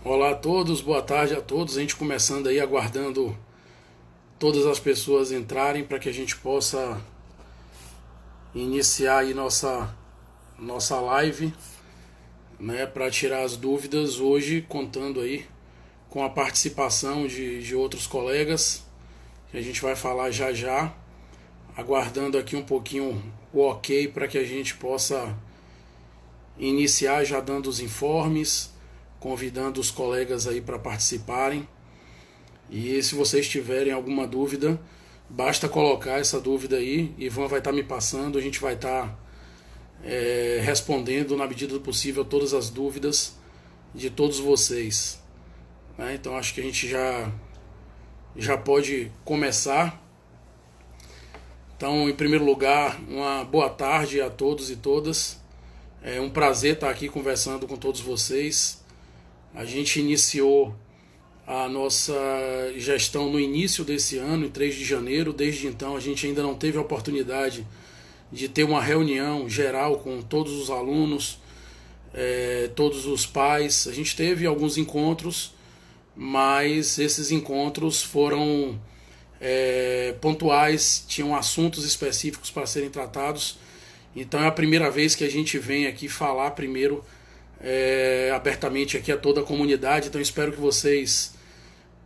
Olá a todos, boa tarde a todos. A gente começando aí, aguardando todas as pessoas entrarem para que a gente possa iniciar aí nossa live, né, para tirar as dúvidas hoje, contando aí com a participação de outros colegas, que a gente vai falar já já, aguardando aqui um pouquinho o ok para que a gente possa iniciar já dando os informes, convidando os colegas aí para participarem. E se vocês tiverem alguma dúvida, basta colocar essa dúvida aí, Ivan vai estar me passando, a gente vai estar respondendo na medida do possível todas as dúvidas de todos vocês, né? Então acho que a gente já pode começar. Então, em primeiro lugar, uma boa tarde a todos e todas. É um prazer estar aqui conversando com todos vocês. A gente iniciou a nossa gestão no início desse ano, em 3 de janeiro. Desde então, a gente ainda não teve a oportunidade de ter uma reunião geral com todos os alunos, todos os pais. A gente teve alguns encontros, mas esses encontros foram pontuais, tinham assuntos específicos para serem tratados. Então é a primeira vez que a gente vem aqui falar primeiro abertamente aqui a toda a comunidade. Então espero que vocês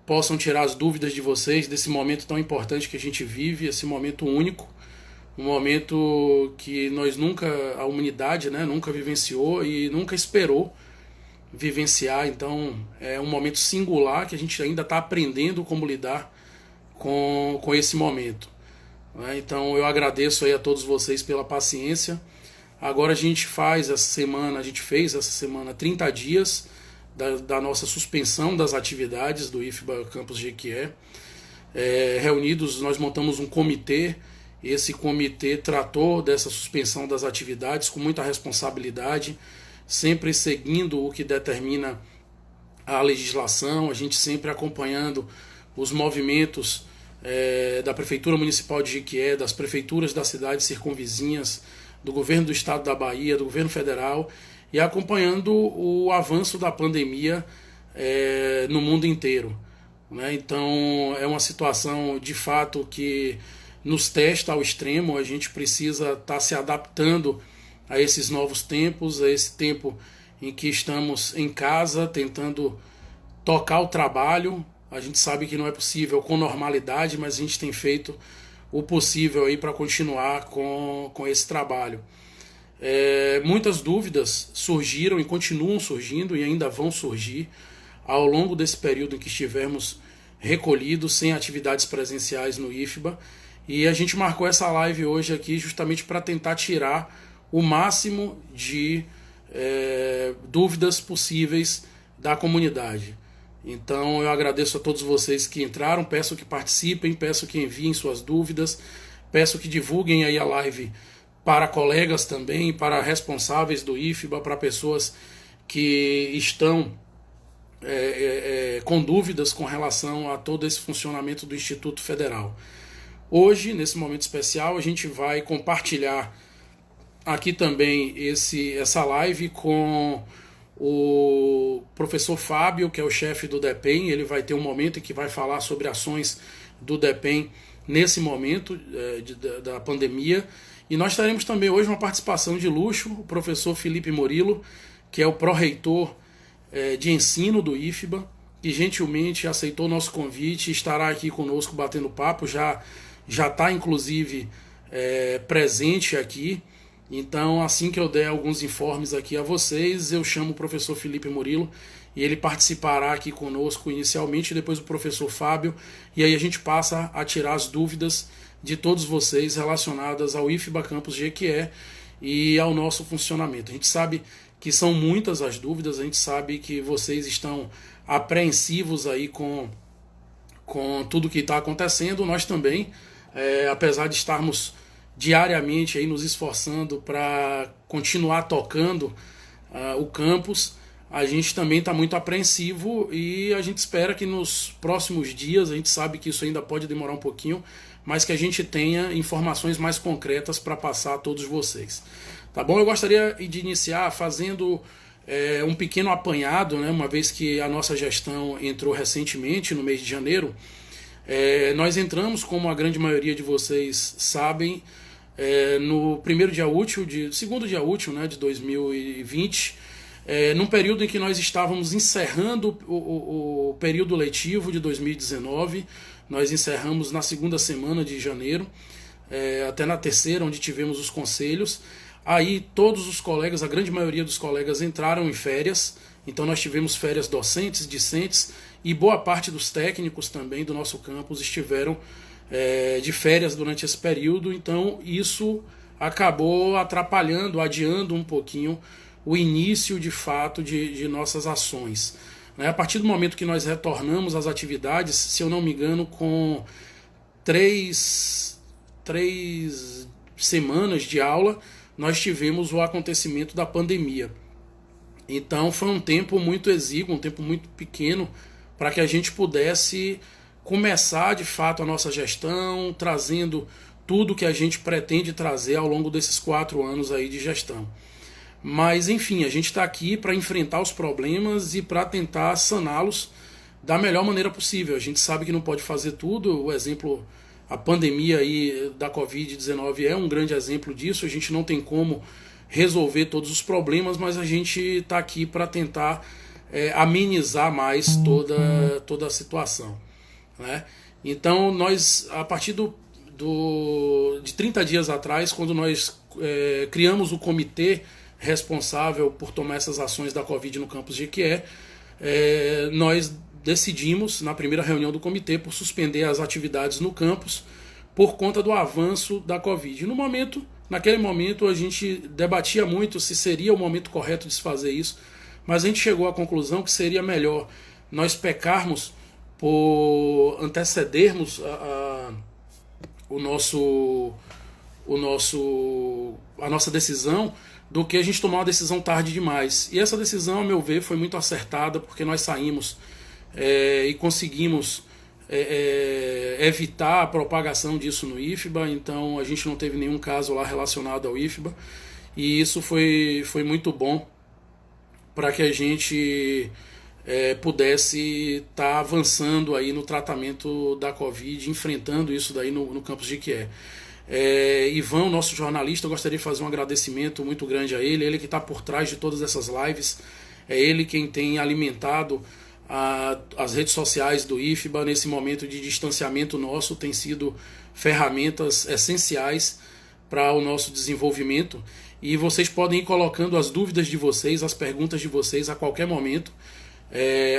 possam tirar as dúvidas de vocês desse momento tão importante que a gente vive, esse momento único, um momento que nós nunca, a humanidade, né, nunca vivenciou e nunca esperou vivenciar. Então é um momento singular que a gente ainda está aprendendo como lidar com esse momento. Então eu agradeço aí a todos vocês pela paciência. Agora a gente fez essa semana 30 dias da nossa suspensão das atividades do IFBA Campus Jequié. Reunidos, nós montamos um comitê. Esse comitê tratou dessa suspensão das atividades com muita responsabilidade, sempre seguindo o que determina a legislação, a gente sempre acompanhando os movimentos da Prefeitura Municipal de Jequié, das prefeituras das cidades circunvizinhas, do governo do estado da Bahia, do governo federal, e acompanhando o avanço da pandemia no mundo inteiro, né? Então é uma situação de fato que nos testa ao extremo. A gente precisa estar se adaptando a esses novos tempos, a esse tempo em que estamos em casa tentando tocar o trabalho. A gente sabe que não é possível com normalidade, mas a gente tem feito o possível aí para continuar com esse trabalho. Muitas dúvidas surgiram e continuam surgindo e ainda vão surgir ao longo desse período em que estivermos recolhidos, sem atividades presenciais no IFBA, e a gente marcou essa live hoje aqui justamente para tentar tirar o máximo de dúvidas possíveis da comunidade. Então eu agradeço a todos vocês que entraram, peço que participem, peço que enviem suas dúvidas, peço que divulguem aí a live para colegas também, para responsáveis do IFBA, para pessoas que estão com dúvidas com relação a todo esse funcionamento do Instituto Federal. Hoje, nesse momento especial, a gente vai compartilhar aqui também essa live com o professor Fábio, que é o chefe do DEPEN. Ele vai ter um momento em que vai falar sobre ações do DEPEN nesse momento da pandemia. E nós teremos também hoje uma participação de luxo, o professor Felipe Murilo, que é o pró-reitor de ensino do IFBA, que gentilmente aceitou o nosso convite e estará aqui conosco batendo papo, já está inclusive presente aqui. Então, assim que eu der alguns informes aqui a vocês, eu chamo o professor Felipe Murilo e ele participará aqui conosco inicialmente, depois o professor Fábio, e aí a gente passa a tirar as dúvidas de todos vocês relacionadas ao IFBA Campus Jequié e ao nosso funcionamento. A gente sabe que são muitas as dúvidas, a gente sabe que vocês estão apreensivos aí com tudo que está acontecendo. Nós também, apesar de estarmos diariamente aí nos esforçando para continuar tocando o campus, a gente também está muito apreensivo e a gente espera que nos próximos dias, a gente sabe que isso ainda pode demorar um pouquinho, mas que a gente tenha informações mais concretas para passar a todos vocês. Tá bom? Eu gostaria de iniciar fazendo um pequeno apanhado, né, uma vez que a nossa gestão entrou recentemente, no mês de janeiro. Nós entramos, como a grande maioria de vocês sabem, no segundo dia útil, né, de 2020, num período em que nós estávamos encerrando o período letivo de 2019. Nós encerramos na segunda semana de janeiro, até na terceira, onde tivemos os conselhos. Aí todos os colegas, a grande maioria dos colegas, entraram em férias. Então nós tivemos férias docentes, discentes, e boa parte dos técnicos também do nosso campus estiveram de férias durante esse período. Então isso acabou atrapalhando, adiando um pouquinho o início de fato de nossas ações. A partir do momento que nós retornamos às atividades, se eu não me engano, com três semanas de aula, nós tivemos o acontecimento da pandemia. Então foi um tempo muito exíguo, um tempo muito pequeno, para que a gente pudesse começar de fato a nossa gestão, trazendo tudo que a gente pretende trazer ao longo desses 4 anos aí de gestão. Mas enfim, a gente está aqui para enfrentar os problemas e para tentar saná-los da melhor maneira possível. A gente sabe que não pode fazer tudo. O exemplo, a pandemia aí da Covid-19 é um grande exemplo disso. A gente não tem como resolver todos os problemas, mas a gente está aqui para tentar amenizar mais toda a situação, né? Então nós, a partir de 30 dias atrás, quando nós criamos o comitê responsável por tomar essas ações da Covid no campus Jequié, nós decidimos, na primeira reunião do comitê, por suspender as atividades no campus por conta do avanço da Covid. Naquele momento, a gente debatia muito se seria o momento correto de se fazer isso, mas a gente chegou à conclusão que seria melhor nós pecarmos por antecedermos a nossa decisão, do que a gente tomar uma decisão tarde demais. E essa decisão, ao meu ver, foi muito acertada, porque nós saímos e conseguimos evitar a propagação disso no IFBA. Então a gente não teve nenhum caso lá relacionado ao IFBA, e isso foi muito bom para que a gente pudesse estar avançando aí no tratamento da Covid, enfrentando isso daí no campus de Jequié. Ivan, nosso jornalista, eu gostaria de fazer um agradecimento muito grande a ele que está por trás de todas essas lives. É ele quem tem alimentado as redes sociais do IFBA. Nesse momento de distanciamento nosso, tem sido ferramentas essenciais para o nosso desenvolvimento, e vocês podem ir colocando as dúvidas de vocês, as perguntas de vocês a qualquer momento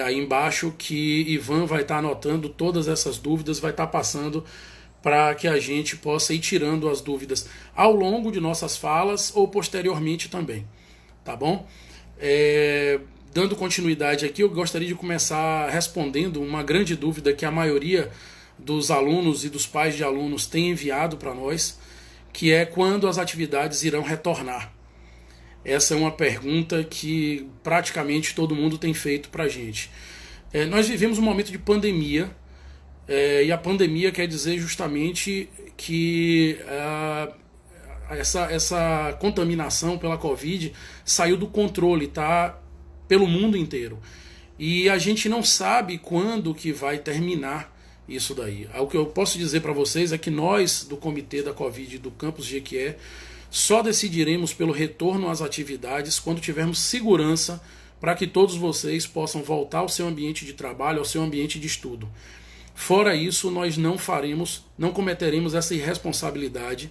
aí embaixo, que Ivan vai estar anotando todas essas dúvidas, vai estar passando para que a gente possa ir tirando as dúvidas ao longo de nossas falas ou posteriormente também, tá bom? Dando continuidade aqui, eu gostaria de começar respondendo uma grande dúvida que a maioria dos alunos e dos pais de alunos tem enviado para nós, que é quando as atividades irão retornar. Essa é uma pergunta que praticamente todo mundo tem feito para a gente. Nós vivemos um momento de pandemia, e a pandemia quer dizer justamente que essa contaminação pela Covid saiu do controle, tá? Pelo mundo inteiro. E a gente não sabe quando que vai terminar isso daí. O que eu posso dizer para vocês é que nós, do Comitê da Covid do Campus Jequié, só decidiremos pelo retorno às atividades quando tivermos segurança para que todos vocês possam voltar ao seu ambiente de trabalho, ao seu ambiente de estudo. Fora isso, nós não cometeremos essa irresponsabilidade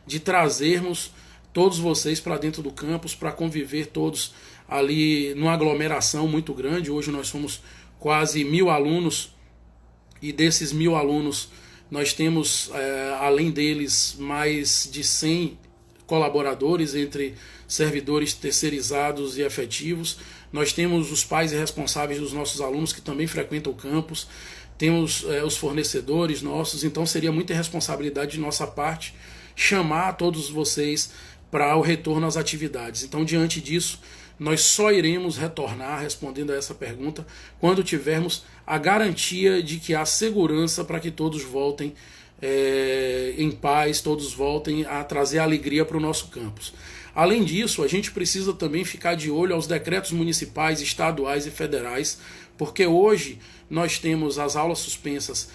de trazermos todos vocês para dentro do campus, para conviver todos ali numa aglomeração muito grande. Hoje nós somos quase 1.000 alunos, e desses 1.000 alunos nós temos, além deles, mais de 100 colaboradores, entre servidores terceirizados e efetivos. Nós temos os pais e responsáveis dos nossos alunos que também frequentam o campus, temos os fornecedores nossos. Então seria muita irresponsabilidade de nossa parte chamar todos vocês para o retorno às atividades. Então, diante disso, nós só iremos retornar, respondendo a essa pergunta, quando tivermos a garantia de que há segurança para que todos voltem em paz, todos voltem a trazer alegria para o nosso campus. Além disso, a gente precisa também ficar de olho aos decretos municipais, estaduais e federais, porque hoje nós temos as aulas suspensas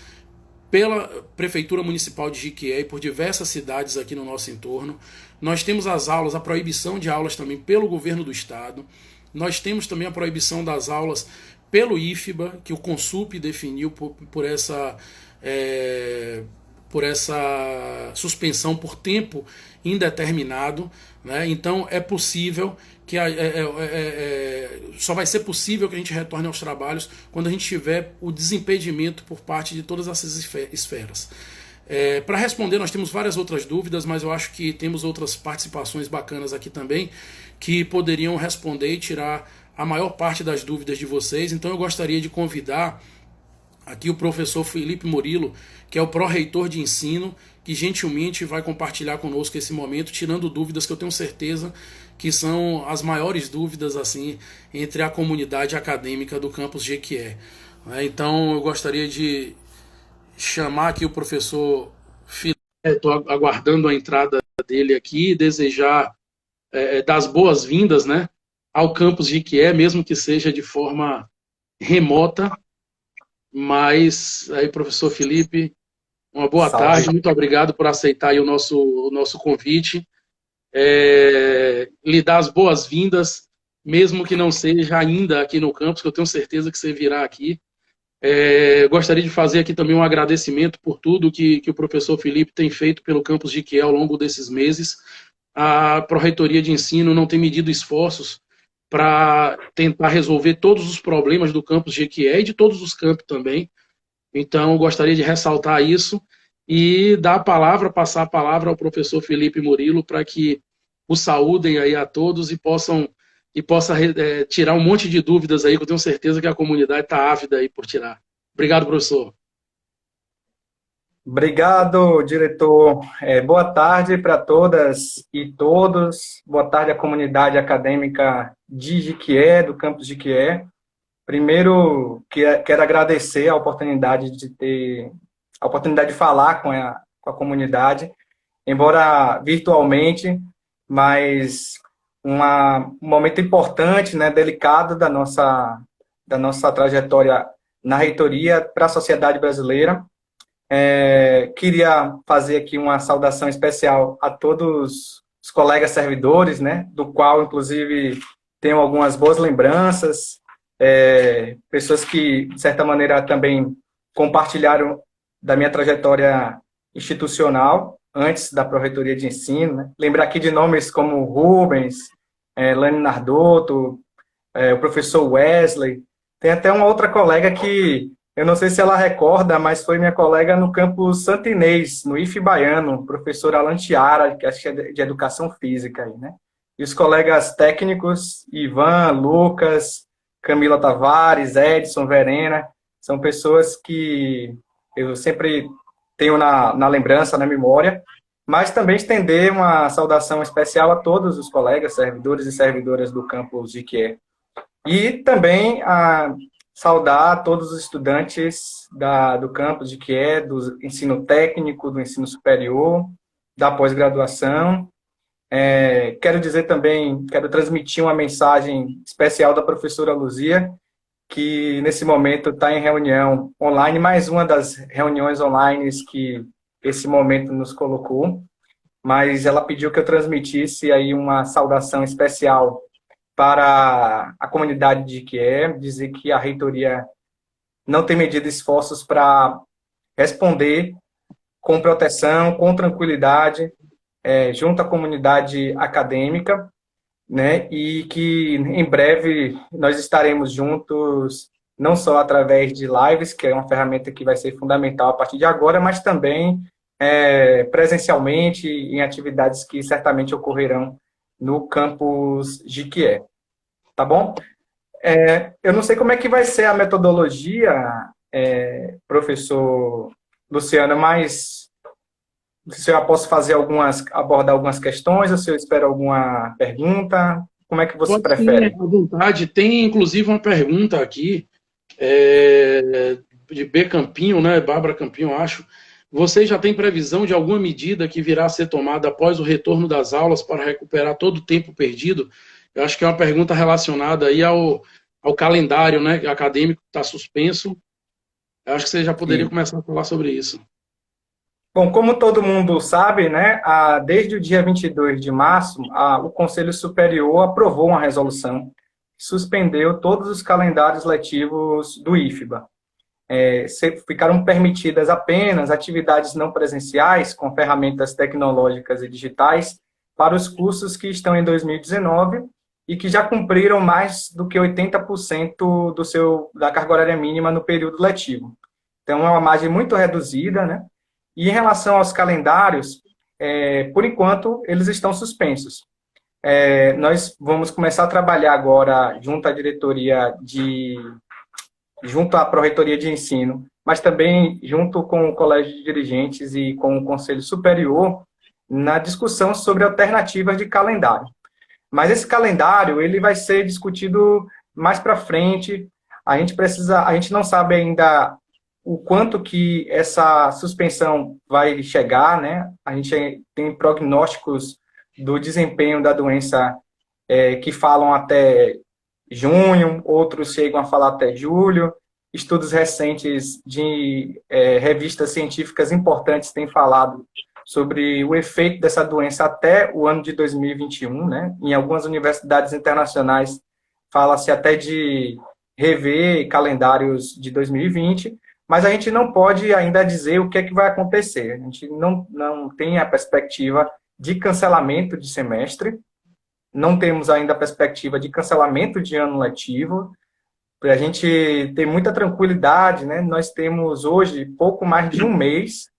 pela Prefeitura Municipal de Jiquié e por diversas cidades aqui no nosso entorno. Nós temos as aulas, a proibição de aulas também pelo governo do estado. Nós temos também a proibição das aulas pelo IFBA, que o Consup definiu por essa suspensão por tempo indeterminado, né? Então é possível que só vai ser possível que a gente retorne aos trabalhos quando a gente tiver o desimpedimento por parte de todas essas esferas. Para responder, nós temos várias outras dúvidas, mas eu acho que temos outras participações bacanas aqui também que poderiam responder e tirar a maior parte das dúvidas de vocês. Então eu gostaria de convidar aqui o professor Felipe Murilo, que é o pró-reitor de ensino, que gentilmente vai compartilhar conosco esse momento, tirando dúvidas que eu tenho certeza que são as maiores dúvidas assim entre a comunidade acadêmica do campus Jequié. Então eu gostaria de chamar aqui o professor Felipe, estou aguardando a entrada dele aqui, e desejar dar as boas-vindas, né, ao campus Jequié, mesmo que seja de forma remota. Mas aí, professor Felipe, uma boa tarde, muito obrigado por aceitar aí o nosso convite. Lhe dar as boas-vindas, mesmo que não seja ainda aqui no campus, que eu tenho certeza que você virá aqui. Gostaria de fazer aqui também um agradecimento por tudo que o professor Felipe tem feito pelo campus de Jequié ao longo desses meses. A Pró-Reitoria de Ensino não tem medido esforços para tentar resolver todos os problemas do campus Jequié e de todos os campos também. Então, gostaria de ressaltar isso e dar a palavra, passar a palavra ao professor Felipe Murilo para que o saúdem aí a todos e possa tirar um monte de dúvidas aí, que eu tenho certeza que a comunidade está ávida aí por tirar. Obrigado, professor. Obrigado, diretor. Boa tarde para todas e todos. Boa tarde à comunidade acadêmica de Jequié, do campus Jequié. Primeiro, quero agradecer a oportunidade de falar com a comunidade, embora virtualmente, mas um momento importante, né, delicado da nossa trajetória na reitoria para a sociedade brasileira. Queria fazer aqui uma saudação especial a todos os colegas servidores, né, do qual, inclusive, tenho algumas boas lembranças, pessoas que, de certa maneira, também compartilharam da minha trajetória institucional, antes da Pró-Reitoria de Ensino, né? Lembrar aqui de nomes como Rubens, Lani Nardotto, o professor Wesley. Tem até uma outra colega que eu não sei se ela recorda, mas foi minha colega no campus Santo Inês, no IF Baiano, professor Alan Tiara, que acho que é de Educação Física aí, né? E os colegas técnicos, Ivan, Lucas, Camila Tavares, Edson, Verena, são pessoas que eu sempre tenho na lembrança, na memória, mas também estender uma saudação especial a todos os colegas, servidores e servidoras do campus Jequié. E também saudar todos os estudantes do campus Jequié, do ensino técnico, do ensino superior, da pós-graduação. Quero dizer também, quero transmitir uma mensagem especial da professora Luzia, que nesse momento está em reunião online, mais uma das reuniões online que esse momento nos colocou, mas ela pediu que eu transmitisse aí uma saudação especial para a comunidade de Jequié, dizer que a reitoria não tem medido esforços para responder com proteção, com tranquilidade, junto à comunidade acadêmica, né? E que em breve nós estaremos juntos, não só através de lives, que é uma ferramenta que vai ser fundamental a partir de agora, mas também presencialmente em atividades que certamente ocorrerão no campus Jequié. Tá bom? Eu não sei como é que vai ser a metodologia, professor Luciano, mas se eu posso abordar algumas questões, ou se eu espero alguma pergunta, como é que você prefere? À vontade. Tem, inclusive, uma pergunta aqui, de B. Campinho, né? Bárbara Campinho, acho. Vocês já têm previsão de alguma medida que virá a ser tomada após o retorno das aulas para recuperar todo o tempo perdido? Eu acho que é uma pergunta relacionada aí ao calendário, né, acadêmico que está suspenso. Eu acho que você já poderia E, começar a falar sobre isso. bom, como todo mundo sabe, né, desde o dia 22 de março, o Conselho Superior aprovou uma resolução que suspendeu todos os calendários letivos do IFBA. Ficaram permitidas apenas atividades não presenciais com ferramentas tecnológicas e digitais para os cursos que estão em 2019 e que já cumpriram mais do que 80% da carga horária mínima no período letivo. Então, é uma margem muito reduzida, né? E em relação aos calendários, por enquanto, eles estão suspensos. Nós vamos começar a trabalhar agora junto à junto à Pró-Reitoria de Ensino, mas também junto com o Colégio de Dirigentes e com o Conselho Superior, na discussão sobre alternativas de calendário. Mas esse calendário, ele vai ser discutido mais para frente. A gente não sabe ainda o quanto que essa suspensão vai chegar, né? A gente tem prognósticos do desempenho da doença que falam até junho, outros chegam a falar até julho. Estudos recentes de revistas científicas importantes têm falado sobre o efeito dessa doença até o ano de 2021, né? Em algumas universidades internacionais fala-se até de rever calendários de 2020, mas a gente não pode ainda dizer o que é que vai acontecer. A gente não tem a perspectiva de cancelamento de semestre, não temos ainda a perspectiva de cancelamento de ano letivo. Para a gente ter muita tranquilidade, né? Nós temos hoje pouco mais de um mês.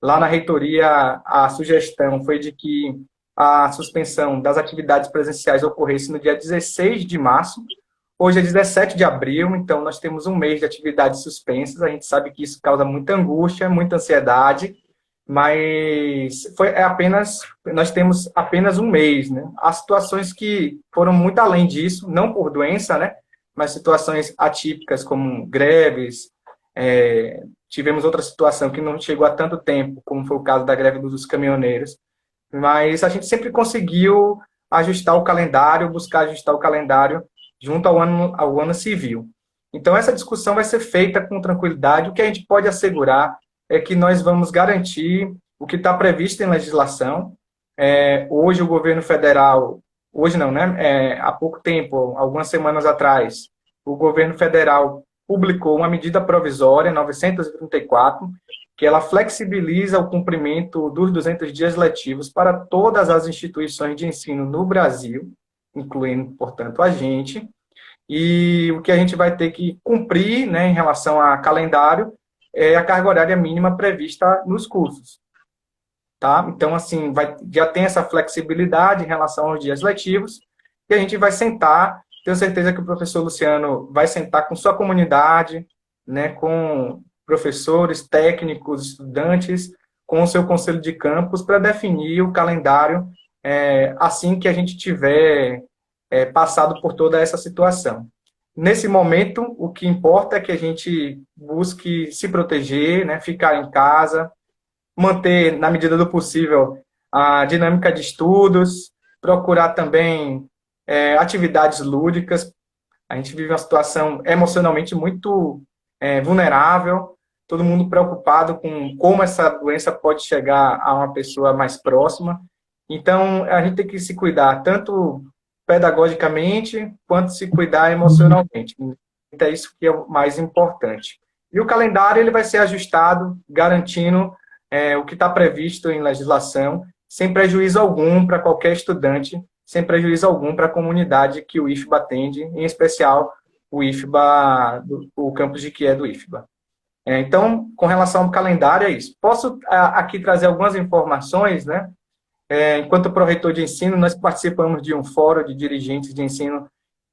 Lá na reitoria, a sugestão foi de que a suspensão das atividades presenciais ocorresse no dia 16 de março. Hoje é 17 de abril, então nós temos um mês de atividades suspensas. A gente sabe que isso causa muita angústia, muita ansiedade, mas nós temos apenas um mês, né? Há situações que foram muito além disso, não por doença, né? Mas situações atípicas como greves. Tivemos outra situação que não chegou há tanto tempo, como foi o caso da greve dos caminhoneiros, mas a gente sempre conseguiu ajustar o calendário, buscar ajustar o calendário junto ao ano civil. Então, essa discussão vai ser feita com tranquilidade. O que a gente pode assegurar é que nós vamos garantir o que está previsto em legislação. Hoje, o governo federal, hoje não, né? Há pouco tempo, algumas semanas atrás, o governo federal publicou uma medida provisória, 934, que ela flexibiliza o cumprimento dos 200 dias letivos para todas as instituições de ensino no Brasil, incluindo, portanto, a gente. E o que a gente vai ter que cumprir, né, em relação a calendário é a carga horária mínima prevista nos cursos. Tá? Então, assim, já tem essa flexibilidade em relação aos dias letivos, e a gente vai sentar. Tenho certeza que o professor Luciano vai sentar com sua comunidade, né, com professores, técnicos, estudantes, com o seu conselho de campus, para definir o calendário assim que a gente tiver passado por toda essa situação. Nesse momento, o que importa é que a gente busque se proteger, né, ficar em casa, manter, na medida do possível, a dinâmica de estudos, procurar também atividades lúdicas. A gente vive uma situação emocionalmente muito vulnerável, todo mundo preocupado com como essa doença pode chegar a uma pessoa mais próxima. Então, a gente tem que se cuidar, tanto pedagogicamente, quanto se cuidar emocionalmente. Então, é isso que é o mais importante. E o calendário ele vai ser ajustado, garantindo o que está previsto em legislação, sem prejuízo algum para qualquer estudante, sem prejuízo algum para a comunidade que o IFBA atende, em especial o IFBA, o campus de Quié do IFBA. Então, com relação ao calendário, é isso. Posso aqui trazer algumas informações, né? Enquanto pró-reitor de ensino, nós participamos de um fórum de dirigentes de ensino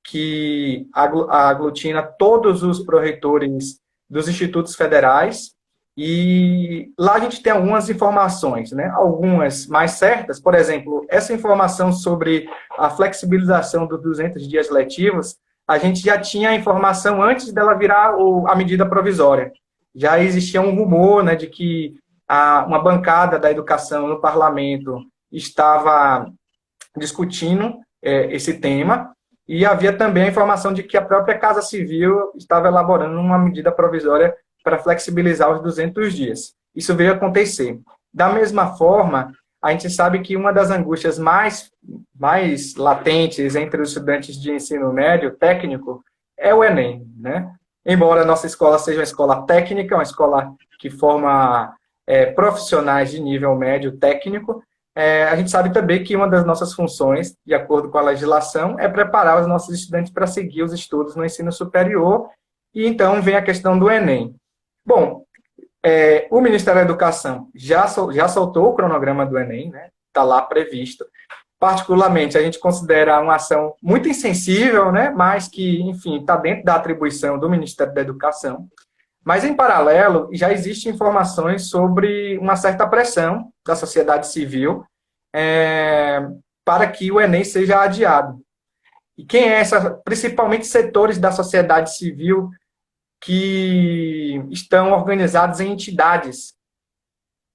que aglutina todos os pró-reitores dos institutos federais, e lá a gente tem algumas informações, né? Algumas mais certas, por exemplo, essa informação sobre a flexibilização dos 200 dias letivos, a gente já tinha a informação antes dela virar a medida provisória. Já existia um rumor, né, de que uma bancada da educação no parlamento estava discutindo esse tema, e havia também a informação de que a própria Casa Civil estava elaborando uma medida provisória para flexibilizar os 200 dias. Isso veio acontecer. Da mesma forma, a gente sabe que uma das angústias mais latentes entre os estudantes de ensino médio técnico é o Enem, né? Embora a nossa escola seja uma escola técnica, uma escola que forma profissionais de nível médio técnico, a gente sabe também que uma das nossas funções, de acordo com a legislação, é preparar os nossos estudantes para seguir os estudos no ensino superior, e então vem a questão do Enem. Bom, o Ministério da Educação já soltou o cronograma do Enem, né? Está lá previsto. Particularmente, a gente considera uma ação muito insensível, né? Mas que, enfim, está dentro da atribuição do Ministério da Educação. Mas, em paralelo, já existem informações sobre uma certa pressão da sociedade civil para que o Enem seja adiado. E quem é principalmente setores da sociedade civil que estão organizados em entidades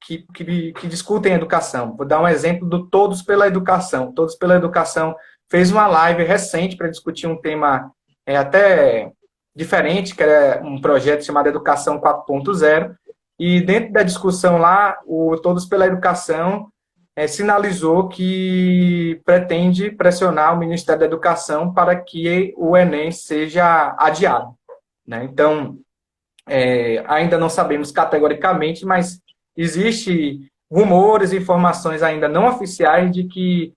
que discutem educação. Vou dar um exemplo do Todos pela Educação. Todos pela Educação fez uma live recente para discutir um tema até diferente, que era um projeto chamado Educação 4.0, e dentro da discussão lá, o Todos pela Educação sinalizou que pretende pressionar o Ministério da Educação para que o Enem seja adiado, né? Então, ainda não sabemos categoricamente, mas existe rumores e informações ainda não oficiais de que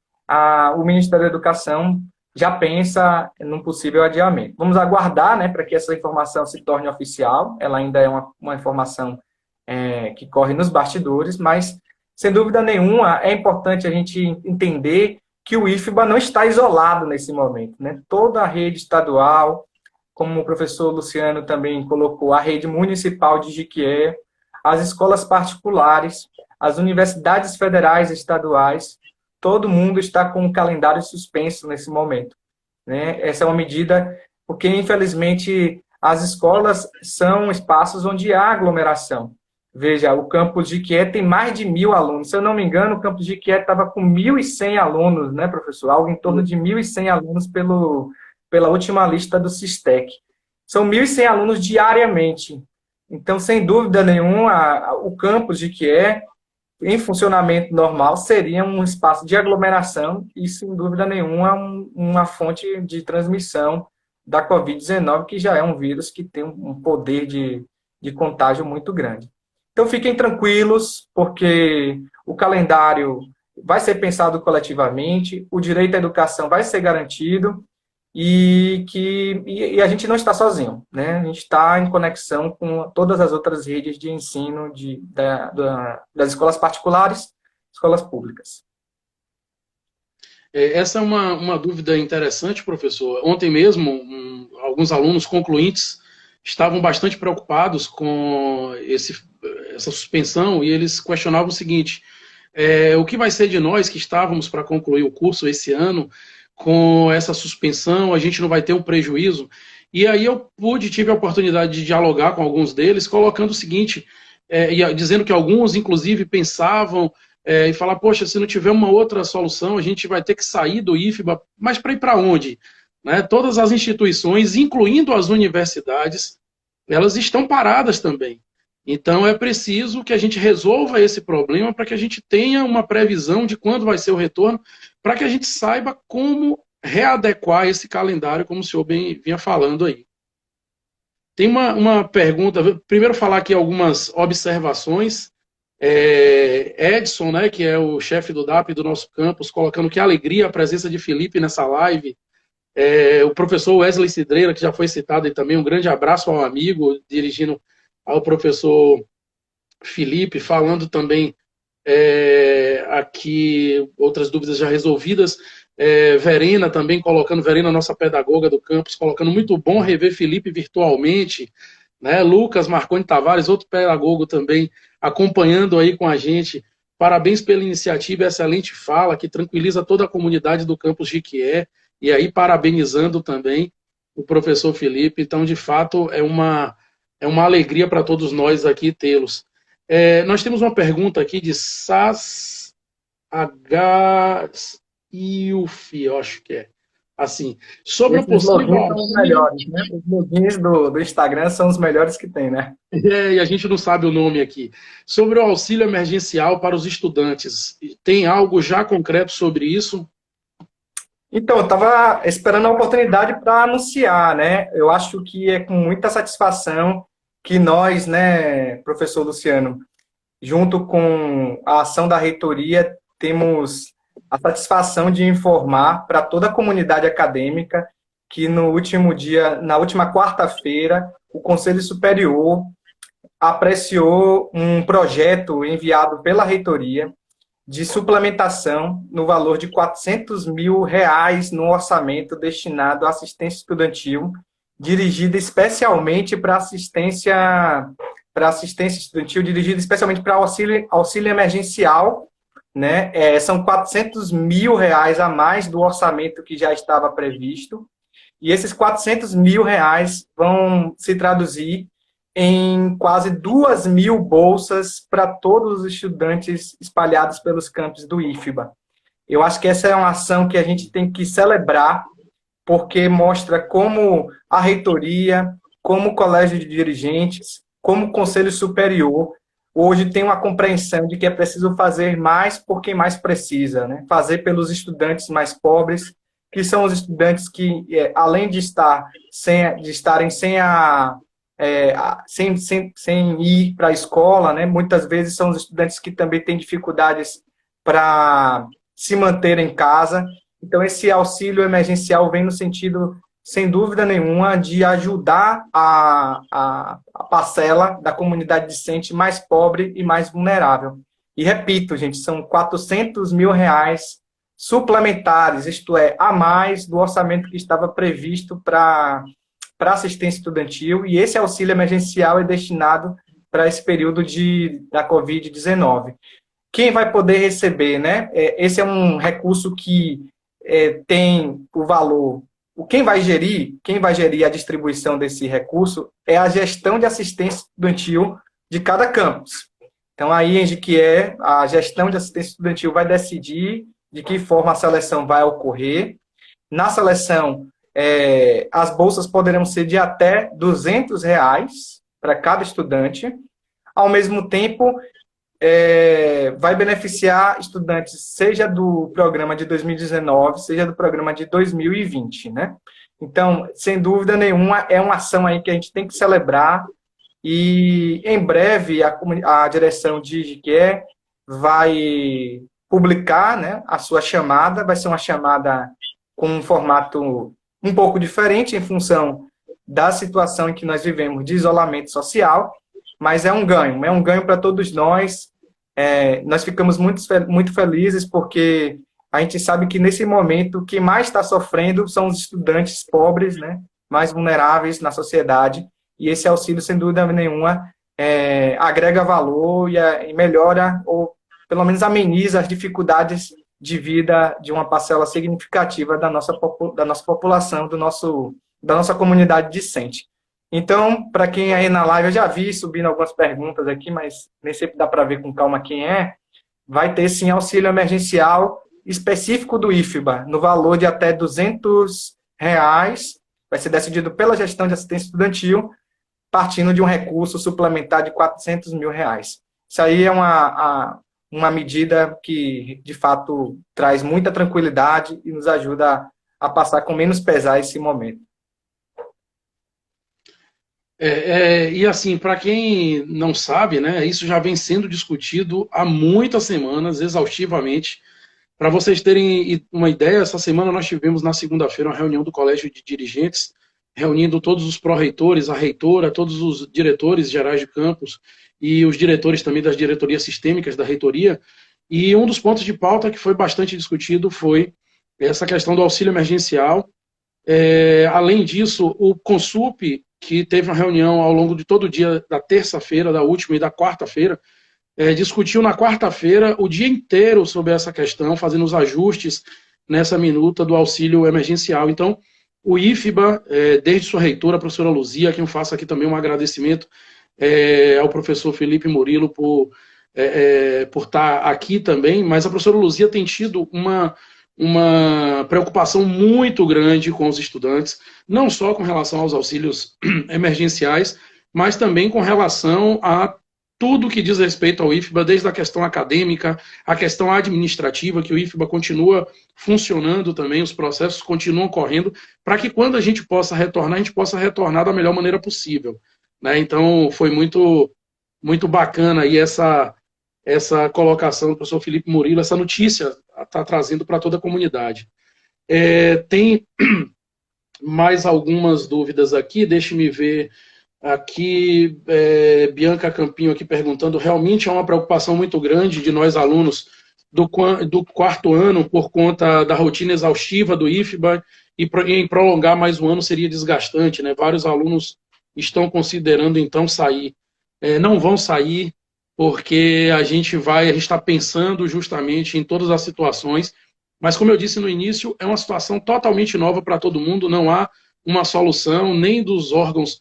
o Ministério da Educação já pensa num possível adiamento. Vamos aguardar, né, para que essa informação se torne oficial. Ela ainda é uma informação que corre nos bastidores, mas, sem dúvida nenhuma, é importante a gente entender que o IFBA não está isolado nesse momento, né? Toda a rede estadual, como o professor Luciano também colocou, a rede municipal de Jequié, as escolas particulares, as universidades federais e estaduais, todo mundo está com o calendário suspenso nesse momento, né? Essa é uma medida porque, infelizmente, as escolas são espaços onde há aglomeração. Veja, o campus de Jequié tem mais de 1.000 alunos. Se eu não me engano, o campus de Jequié estava com 1.100 alunos, né, professor? Algo em torno de 1.100 alunos pela última lista do Sistec. São 1.100 alunos diariamente. Então, sem dúvida nenhuma, o campus de Jequié, em funcionamento normal, seria um espaço de aglomeração e, sem dúvida nenhuma, uma fonte de transmissão da Covid-19, que já é um vírus que tem um poder de contágio muito grande. Então, fiquem tranquilos, porque o calendário vai ser pensado coletivamente, o direito à educação vai ser garantido, e a gente não está sozinho, né? A gente está em conexão com todas as outras redes de ensino das escolas particulares, escolas públicas. Essa é uma dúvida interessante, professor. Ontem mesmo, alguns alunos concluintes estavam bastante preocupados com essa suspensão, e eles questionavam o seguinte: o que vai ser de nós que estávamos para concluir o curso esse ano? Com essa suspensão, a gente não vai ter um prejuízo. E aí eu tive a oportunidade de dialogar com alguns deles, colocando o seguinte, dizendo que alguns, inclusive, pensavam e falar, poxa, se não tiver uma outra solução, a gente vai ter que sair do IFBA, mas para ir para onde? Né? Todas as instituições, incluindo as universidades, elas estão paradas também. Então é preciso que a gente resolva esse problema para que a gente tenha uma previsão de quando vai ser o retorno, para que a gente saiba como readequar esse calendário, como o senhor bem vinha falando aí. Tem uma pergunta, primeiro falar aqui algumas observações. Edson, né, que é o chefe do DAP do nosso campus, colocando que alegria a presença de Felipe nessa live. O professor Wesley Cidreira, que já foi citado aí também, um grande abraço ao amigo, dirigindo ao professor Felipe, falando também aqui outras dúvidas já resolvidas. Verena também colocando, Verena, nossa pedagoga do campus, colocando muito bom rever Felipe virtualmente, né? Lucas Marconi Tavares, outro pedagogo também, acompanhando aí com a gente. Parabéns pela iniciativa, excelente fala, que tranquiliza toda a comunidade do campus Jequié, e aí parabenizando também o professor Felipe. Então, de fato, é uma alegria para todos nós aqui tê-los. Nós temos uma pergunta aqui de Sas H. Ilf, eu acho que é. Assim, sobre o Esses possível logins são os auxílio. melhores, né? Os logins do Instagram são os melhores que tem, né? E a gente não sabe o nome aqui. Sobre o auxílio emergencial para os estudantes, tem algo já concreto sobre isso? Então, eu estava esperando a oportunidade para anunciar, né? Eu acho que é com muita satisfação que nós, né, professor Luciano, junto com a ação da reitoria, temos a satisfação de informar para toda a comunidade acadêmica que no último dia, na última quarta-feira, o Conselho Superior apreciou um projeto enviado pela reitoria de suplementação no valor de R$ 400 mil no orçamento destinado à assistência estudantil, dirigida especialmente para assistência estudantil, dirigida especialmente para auxílio emergencial, né? São R$ 400 mil a mais do orçamento que já estava previsto, e esses R$ 400 mil vão se traduzir em quase 2.000 bolsas para todos os estudantes espalhados pelos campos do IFBA. Eu acho que essa é uma ação que a gente tem que celebrar, porque mostra como a reitoria, como o colégio de dirigentes, como o conselho superior, hoje tem uma compreensão de que é preciso fazer mais por quem mais precisa, né? Fazer pelos estudantes mais pobres, que são os estudantes que, além de estarem sem ir para a escola, né? Muitas vezes são os estudantes que também têm dificuldades para se manter em casa. Então, esse auxílio emergencial vem no sentido, sem dúvida nenhuma, de ajudar a parcela da comunidade discente mais pobre e mais vulnerável. E repito, gente, são R$ 400 mil suplementares, isto é, a mais do orçamento que estava previsto para assistência estudantil, e esse auxílio emergencial é destinado para esse período da Covid-19. Quem vai poder receber, né? Esse é um recurso que tem o valor. Quem vai gerir a distribuição desse recurso é a gestão de assistência estudantil de cada campus. Então, aí, a gestão de assistência estudantil vai decidir de que forma a seleção vai ocorrer. Na seleção, as bolsas poderão ser de até R$ 200 para cada estudante. Ao mesmo tempo, vai beneficiar estudantes, seja do programa de 2019, seja do programa de 2020, né? Então, sem dúvida nenhuma, é uma ação aí que a gente tem que celebrar, e em breve a direção de que vai publicar, né, a sua chamada. Vai ser uma chamada com um formato um pouco diferente em função da situação em que nós vivemos de isolamento social, mas é um ganho para todos nós. Nós ficamos muito felizes porque a gente sabe que nesse momento quem mais está sofrendo são os estudantes pobres, né, mais vulneráveis na sociedade, e esse auxílio, sem dúvida nenhuma, agrega valor e melhora, ou pelo menos ameniza as dificuldades de vida de uma parcela significativa da nossa população, da nossa comunidade discente. Então, para quem aí na live, eu já vi subindo algumas perguntas aqui, mas nem sempre dá para ver com calma quem vai ter sim auxílio emergencial específico do IFBA, no valor de até R$ 200, vai ser decidido pela gestão de assistência estudantil, partindo de um recurso suplementar de R$ 400 mil. Isso aí é uma medida que, de fato, traz muita tranquilidade e nos ajuda a passar com menos pesar esse momento. E assim, para quem não sabe, né, isso já vem sendo discutido há muitas semanas, exaustivamente. Para vocês terem uma ideia, essa semana nós tivemos na segunda-feira uma reunião do Colégio de Dirigentes, reunindo todos os pró-reitores, a reitora, todos os diretores gerais de campus e os diretores também das diretorias sistêmicas da reitoria. E um dos pontos de pauta que foi bastante discutido foi essa questão do auxílio emergencial. Além disso, o Consup, que teve uma reunião ao longo de todo o dia da terça-feira, da última e da quarta-feira, discutiu na quarta-feira o dia inteiro sobre essa questão, fazendo os ajustes nessa minuta do auxílio emergencial. Então, o IFBA, desde sua reitora, a professora Luzia, a quem eu faço aqui também um agradecimento, ao professor Felipe Murilo por estar aqui também, mas a professora Luzia tem tido uma preocupação muito grande com os estudantes, não só com relação aos auxílios emergenciais, mas também com relação a tudo que diz respeito ao IFBA, desde a questão acadêmica, a questão administrativa, que o IFBA continua funcionando também, os processos continuam correndo, para que quando a gente possa retornar da melhor maneira possível, né? Então, foi muito, muito bacana aí essa colocação do professor Felipe Murilo, essa notícia está trazendo para toda a comunidade. Tem mais algumas dúvidas aqui, deixe-me ver aqui, Bianca Campinho aqui perguntando, realmente é uma preocupação muito grande de nós alunos do quarto ano, por conta da rotina exaustiva do IFBA, e em prolongar mais um ano seria desgastante, né? Vários alunos estão considerando então sair. Não vão sair, porque a gente está pensando justamente em todas as situações, mas como eu disse no início, é uma situação totalmente nova para todo mundo, não há uma solução, nem dos órgãos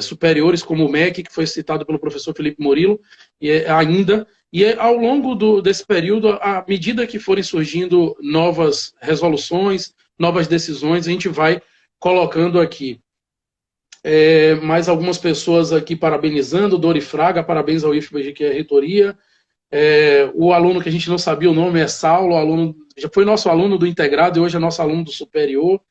superiores, como o MEC, que foi citado pelo professor Felipe Murilo, ainda, e ao longo desse período, à medida que forem surgindo novas resoluções, novas decisões, a gente vai colocando aqui. Mais algumas pessoas aqui parabenizando, Dori Fraga, parabéns ao IFBA, que é a reitoria. O aluno que a gente não sabia o nome é Saulo, já foi nosso aluno do integrado e hoje é nosso aluno do superior.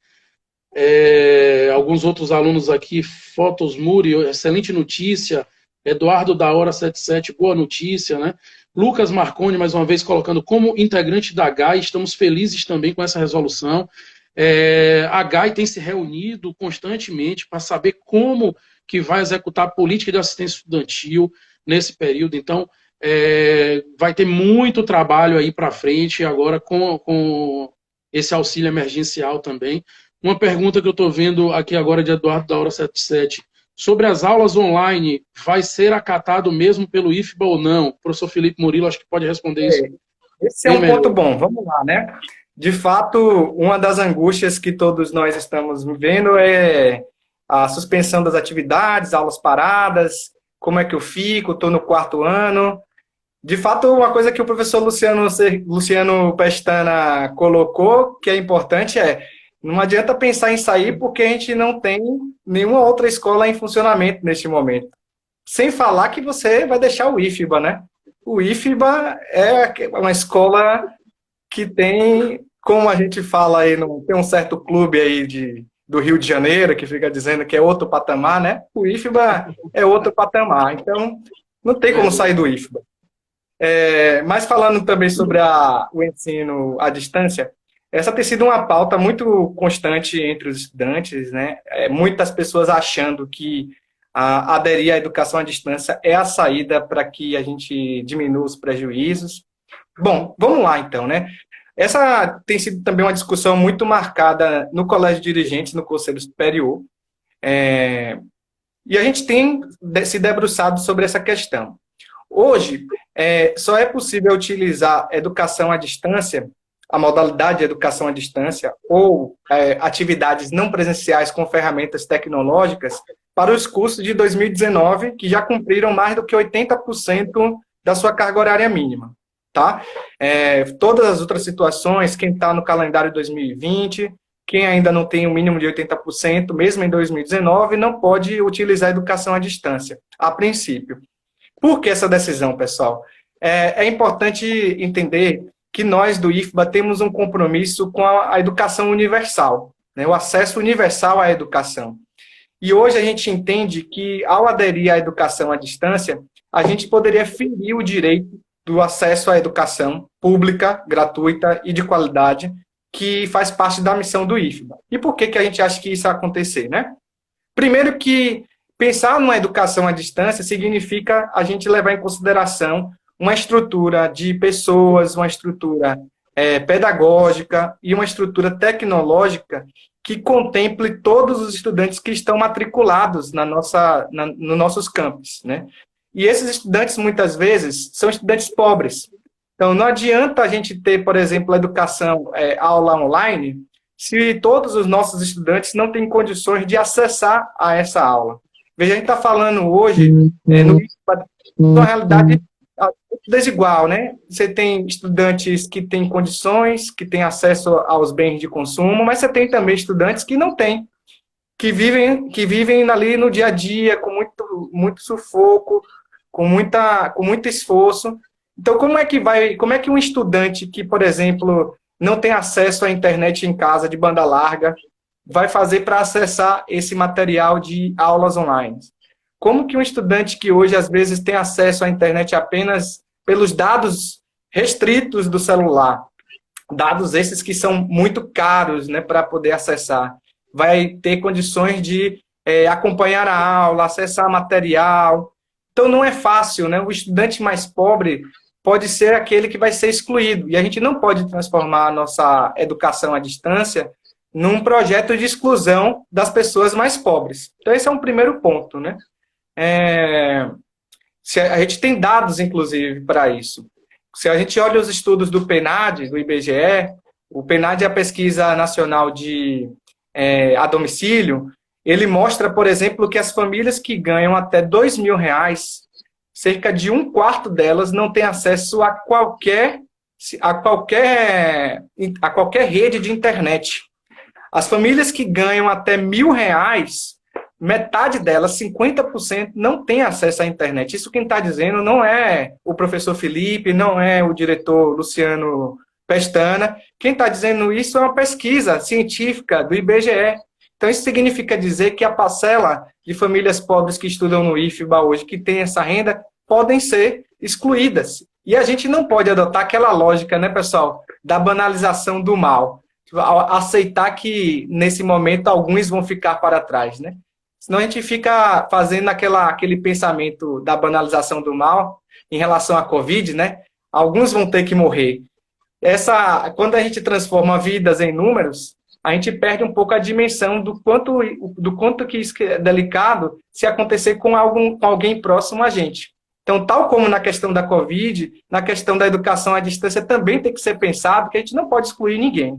Alguns outros alunos aqui, Fotos Muri, excelente notícia. Eduardo da Hora 77, boa notícia, né? Lucas Marconi, mais uma vez, colocando como integrante da GAI, estamos felizes também com essa resolução. A GAI tem se reunido constantemente para saber como que vai executar a política de assistência estudantil nesse período. Então, vai ter muito trabalho aí para frente agora com esse auxílio emergencial também. Uma pergunta que eu estou vendo aqui agora de Eduardo da Hora 77. Sobre as aulas online, vai ser acatado mesmo pelo IFBA ou não? O professor Felipe Murilo acho que pode responder isso. Esse é um ponto bom, vamos lá, né? De fato, uma das angústias que todos nós estamos vivendo é a suspensão das atividades, aulas paradas, como é que eu fico, estou no quarto ano. De fato, uma coisa que o professor Luciano Pestana colocou, que é importante, não adianta pensar em sair porque a gente não tem nenhuma outra escola em funcionamento neste momento. Sem falar que você vai deixar o IFBA, né? O IFBA é uma escola que tem, como a gente fala aí, tem um certo clube aí do Rio de Janeiro que fica dizendo que é outro patamar, né? O IFBA é outro patamar, então não tem como sair do IFBA. Mas falando também sobre o ensino à distância, essa tem sido uma pauta muito constante entre os estudantes, né? Muitas pessoas achando que aderir à educação à distância é a saída para que a gente diminua os prejuízos. Bom, vamos lá então, né? Essa tem sido também uma discussão muito marcada no Colégio de Dirigentes, no Conselho Superior, e a gente tem se debruçado sobre essa questão. Hoje, só é possível utilizar educação à distância, a modalidade de educação à distância, ou atividades não presenciais com ferramentas tecnológicas, para os cursos de 2019, que já cumpriram mais do que 80% da sua carga horária mínima. Tá? Todas as outras situações, quem está no calendário 2020, quem ainda não tem um mínimo de 80%, mesmo em 2019, não pode utilizar a educação à distância, a princípio. Por que essa decisão, pessoal? É importante entender que nós do IFBA temos um compromisso com a educação universal, né? O acesso universal à educação. E hoje a gente entende que, ao aderir à educação à distância, a gente poderia ferir o direito do acesso à educação pública, gratuita e de qualidade, que faz parte da missão do IFBA. E por que a gente acha que isso vai acontecer, né? Primeiro que pensar numa educação à distância significa a gente levar em consideração uma estrutura de pessoas, uma estrutura pedagógica e uma estrutura tecnológica que contemple todos os estudantes que estão matriculados nos nossos campos, né? E esses estudantes, muitas vezes, são estudantes pobres. Então, não adianta a gente ter, por exemplo, a educação, aula online, se todos os nossos estudantes não têm condições de acessar a essa aula. Veja, a gente está falando hoje no IFBA, uma realidade desigual, né? Você tem estudantes que têm condições, que têm acesso aos bens de consumo, mas você tem também estudantes que não têm, que vivem ali no dia a dia, com muito sufoco, com muito esforço. Então, como é que um estudante que, por exemplo, não tem acesso à internet em casa de banda larga, vai fazer para acessar esse material de aulas online? Como que um estudante que hoje, às vezes, tem acesso à internet apenas pelos dados restritos do celular, dados esses que são muito caros, né, para poder acessar, vai ter condições de acompanhar a aula, acessar material? Então, não é fácil, né? O estudante mais pobre pode ser aquele que vai ser excluído, e a gente não pode transformar a nossa educação à distância num projeto de exclusão das pessoas mais pobres. Então, esse é um primeiro ponto, né? A gente tem dados, inclusive, para isso. Se a gente olha os estudos do PNAD, do IBGE, o PNAD é a Pesquisa Nacional a Domicílio, ele mostra, por exemplo, que as famílias que ganham até R$ 2.000, cerca de um quarto delas não tem acesso a qualquer rede de internet. As famílias que ganham até R$ 1.000, metade delas, 50%, não tem acesso à internet. Isso quem está dizendo não é o professor Felipe, não é o diretor Luciano Pestana. Quem está dizendo isso é uma pesquisa científica do IBGE. Então, isso significa dizer que a parcela de famílias pobres que estudam no IFBA hoje, que tem essa renda, podem ser excluídas. E a gente não pode adotar aquela lógica, né, pessoal, da banalização do mal. Aceitar que, nesse momento, alguns vão ficar para trás, né? Senão a gente fica fazendo aquele pensamento da banalização do mal em relação à Covid, né? Alguns vão ter que morrer. Quando a gente transforma vidas em números, a gente perde um pouco a dimensão do quanto que isso é delicado se acontecer com alguém próximo a gente. Então, tal como na questão da Covid, na questão da educação à distância também tem que ser pensado que a gente não pode excluir ninguém.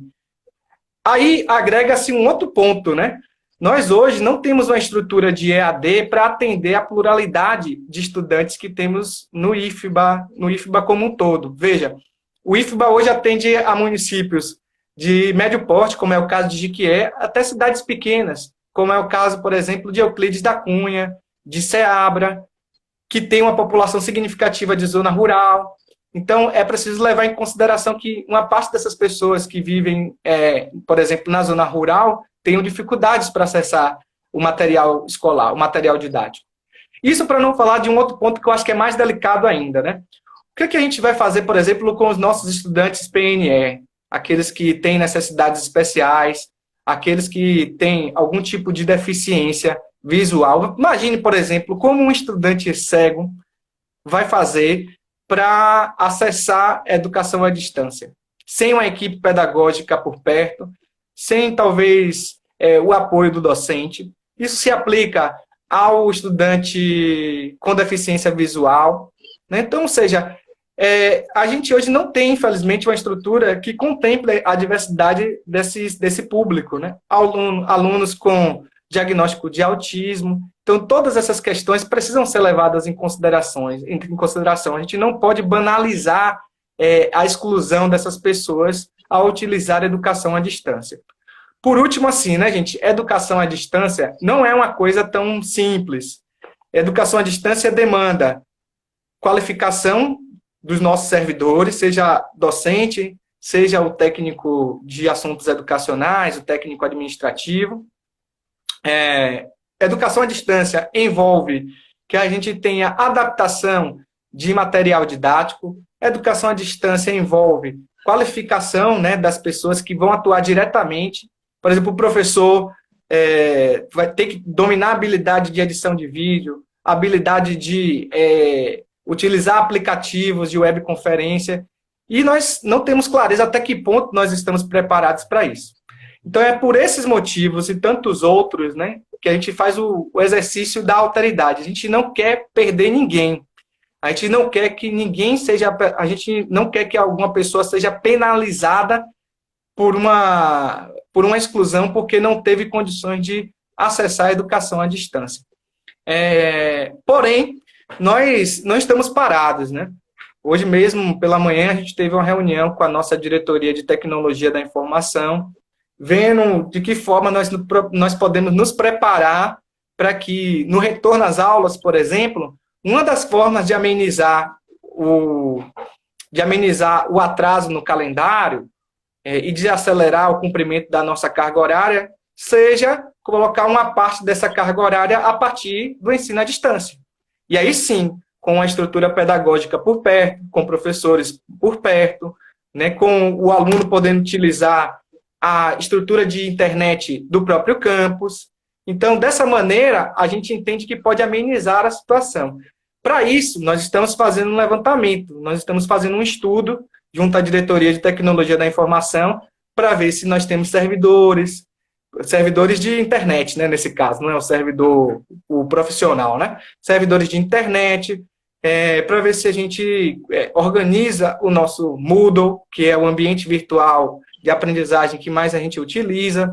Aí agrega-se um outro ponto, né? Nós hoje não temos uma estrutura de EAD para atender a pluralidade de estudantes que temos no IFBA como um todo. Veja, o IFBA hoje atende a municípios de médio porte, como é o caso de Jiquié, até cidades pequenas, como é o caso, por exemplo, de Euclides da Cunha, de Ceabra, que tem uma população significativa de zona rural. Então, é preciso levar em consideração que uma parte dessas pessoas que vivem, por exemplo, na zona rural, tenham dificuldades para acessar o material escolar, o material didático. Isso para não falar de um outro ponto que eu acho que é mais delicado ainda, né? O que a gente vai fazer, por exemplo, com os nossos estudantes PNE, aqueles que têm necessidades especiais, aqueles que têm algum tipo de deficiência visual? Imagine, por exemplo, como um estudante cego vai fazer para acessar a educação à distância, sem uma equipe pedagógica por perto, sem talvez o apoio do docente. Isso se aplica ao estudante com deficiência visual, né? Então, ou seja, a gente hoje não tem, infelizmente, uma estrutura que contemple a diversidade desse público, né? Alunos com diagnóstico de autismo. Então, todas essas questões precisam ser levadas em consideração. A gente não pode banalizar a exclusão dessas pessoas ao utilizar a educação à distância. Por último, assim, né, gente? Educação à distância não é uma coisa tão simples. Educação à distância demanda qualificação dos nossos servidores, seja docente, seja o técnico de assuntos educacionais, o técnico administrativo. Educação à distância envolve que a gente tenha adaptação de material didático. Educação à distância envolve qualificação, né, das pessoas que vão atuar diretamente. Por exemplo, o professor vai ter que dominar a habilidade de edição de vídeo, a habilidade de utilizar aplicativos de webconferência, e nós não temos clareza até que ponto nós estamos preparados para isso. Então, é por esses motivos e tantos outros, né, que a gente faz o exercício da alteridade. A gente não quer perder ninguém. A gente não quer que a gente não quer que alguma pessoa seja penalizada por uma exclusão porque não teve condições de acessar a educação à distância. Porém, nós não estamos parados, né? Hoje mesmo, pela manhã, a gente teve uma reunião com a nossa diretoria de tecnologia da informação, vendo de que forma nós podemos nos preparar para que, no retorno às aulas, por exemplo, uma das formas de amenizar o atraso no calendário e de acelerar o cumprimento da nossa carga horária seja colocar uma parte dessa carga horária a partir do ensino à distância. E aí sim, com a estrutura pedagógica por perto, com professores por perto, né, com o aluno podendo utilizar a estrutura de internet do próprio campus. Então, dessa maneira, a gente entende que pode amenizar a situação. Para isso, nós estamos fazendo um levantamento, nós estamos fazendo um estudo junto à Diretoria de Tecnologia da Informação para ver se nós temos servidores de internet, né, nesse caso, não é o servidor o profissional, né? Servidores de internet, para ver se a gente organiza o nosso Moodle, que é o ambiente virtual de aprendizagem que mais a gente utiliza.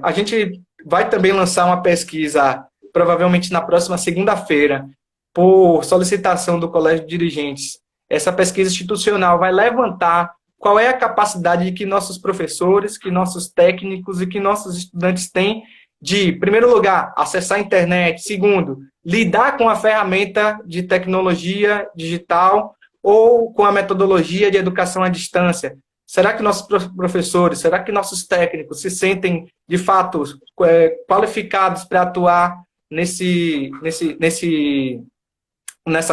A gente vai também lançar uma pesquisa, provavelmente na próxima segunda-feira, por solicitação do Colégio de Dirigentes. Essa pesquisa institucional vai levantar qual é a capacidade que nossos professores, que nossos técnicos e que nossos estudantes têm de, em primeiro lugar, acessar a internet, segundo, lidar com a ferramenta de tecnologia digital ou com a metodologia de educação à distância. Será que nossos professores, será que nossos técnicos se sentem, de fato, qualificados para atuar nessa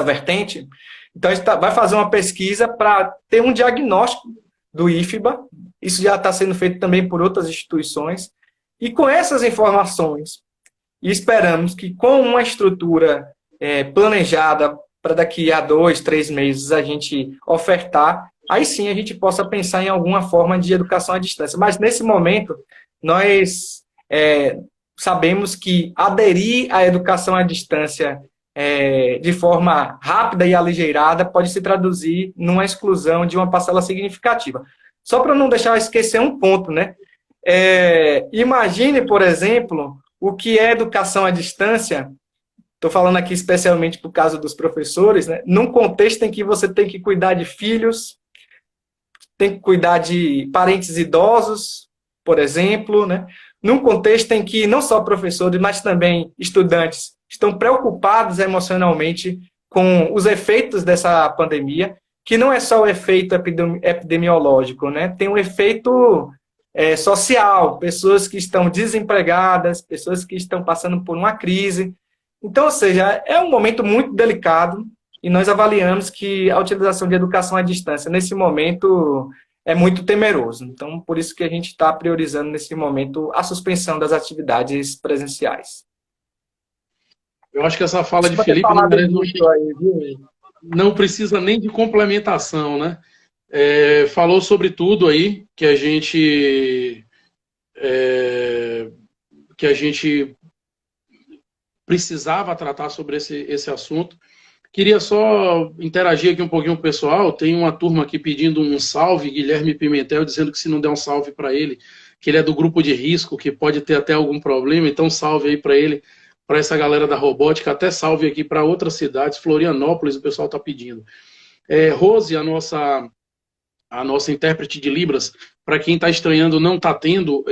vertente? Então, a gente vai fazer uma pesquisa para ter um diagnóstico do IFBA. Isso já está sendo feito também por outras instituições. E com essas informações, esperamos que com uma estrutura planejada para daqui a 2, 3 meses a gente ofertar, aí sim a gente possa pensar em alguma forma de educação à distância. Mas, nesse momento, nós sabemos que aderir à educação à distância de forma rápida e aligeirada pode se traduzir numa exclusão de uma parcela significativa. Só para não deixar esquecer um ponto, né? Imagine, por exemplo, o que é educação à distância, estou falando aqui especialmente por causa dos professores, né? Num contexto em que você tem que cuidar de filhos, tem que cuidar de parentes idosos, por exemplo, né? Num contexto em que não só professores, mas também estudantes estão preocupados emocionalmente com os efeitos dessa pandemia, que não é só o efeito epidemiológico, né? Tem um efeito social, pessoas que estão desempregadas, pessoas que estão passando por uma crise. Então, ou seja, é um momento muito delicado e nós avaliamos que a utilização de educação à distância, nesse momento, é muito temeroso. Então, por isso que a gente está priorizando, nesse momento, a suspensão das atividades presenciais. Eu acho que essa fala de Felipe não precisa nem de complementação, né? Falou sobre tudo aí que a gente precisava tratar sobre esse assunto. Queria só interagir aqui um pouquinho com o pessoal. Tem uma turma aqui pedindo um salve, Guilherme Pimentel, dizendo que se não der um salve para ele, que ele é do grupo de risco, que pode ter até algum problema, então salve aí para ele, para essa galera da robótica, até salve aqui para outras cidades, Florianópolis, o pessoal está pedindo. Rose, a nossa intérprete de Libras, para quem está estranhando, não está tendo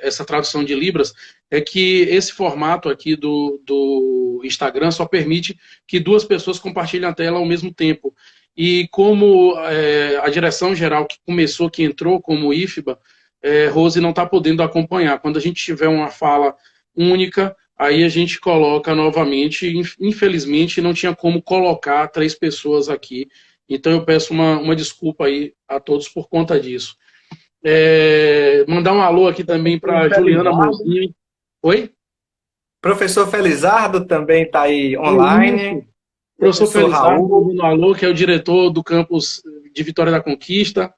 essa tradução de Libras, é que esse formato aqui do Instagram só permite que 2 pessoas compartilhem a tela ao mesmo tempo. E como a direção geral que entrou como IFBA, Rose não está podendo acompanhar. Quando a gente tiver uma fala única, aí a gente coloca novamente. Infelizmente, não tinha como colocar 3 pessoas aqui. Então, eu peço uma desculpa aí a todos por conta disso. Mandar um alô aqui também para Juliana Mozinho. Oi? Professor Felizardo também está aí online. Professor Felizardo, um alô, que é o diretor do campus de Vitória da Conquista.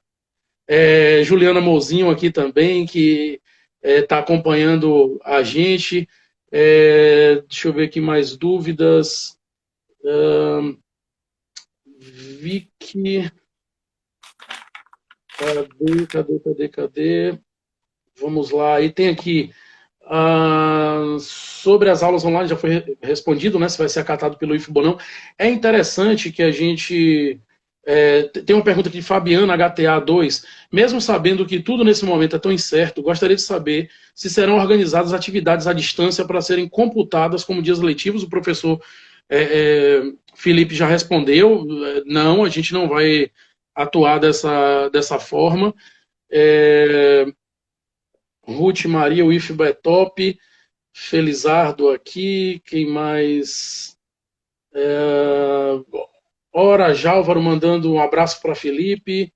Juliana Mozinho aqui também, que está acompanhando a gente. Deixa eu ver aqui mais dúvidas. Vicky. Cadê? Vamos lá. E tem aqui Sobre as aulas online já foi respondido, né? Se vai ser acatado pelo IFBA ou não. É interessante que a gente. Tem uma pergunta aqui de Fabiana HTA 2. Mesmo sabendo que tudo nesse momento é tão incerto, gostaria de saber se serão organizadas atividades à distância para serem computadas como dias letivos. O professor Felipe já respondeu. Não, a gente não vai atuar dessa forma. Ruth Maria, o IFBA é top. Felizardo aqui. Quem mais? Ora, Jálvaro mandando um abraço para Felipe.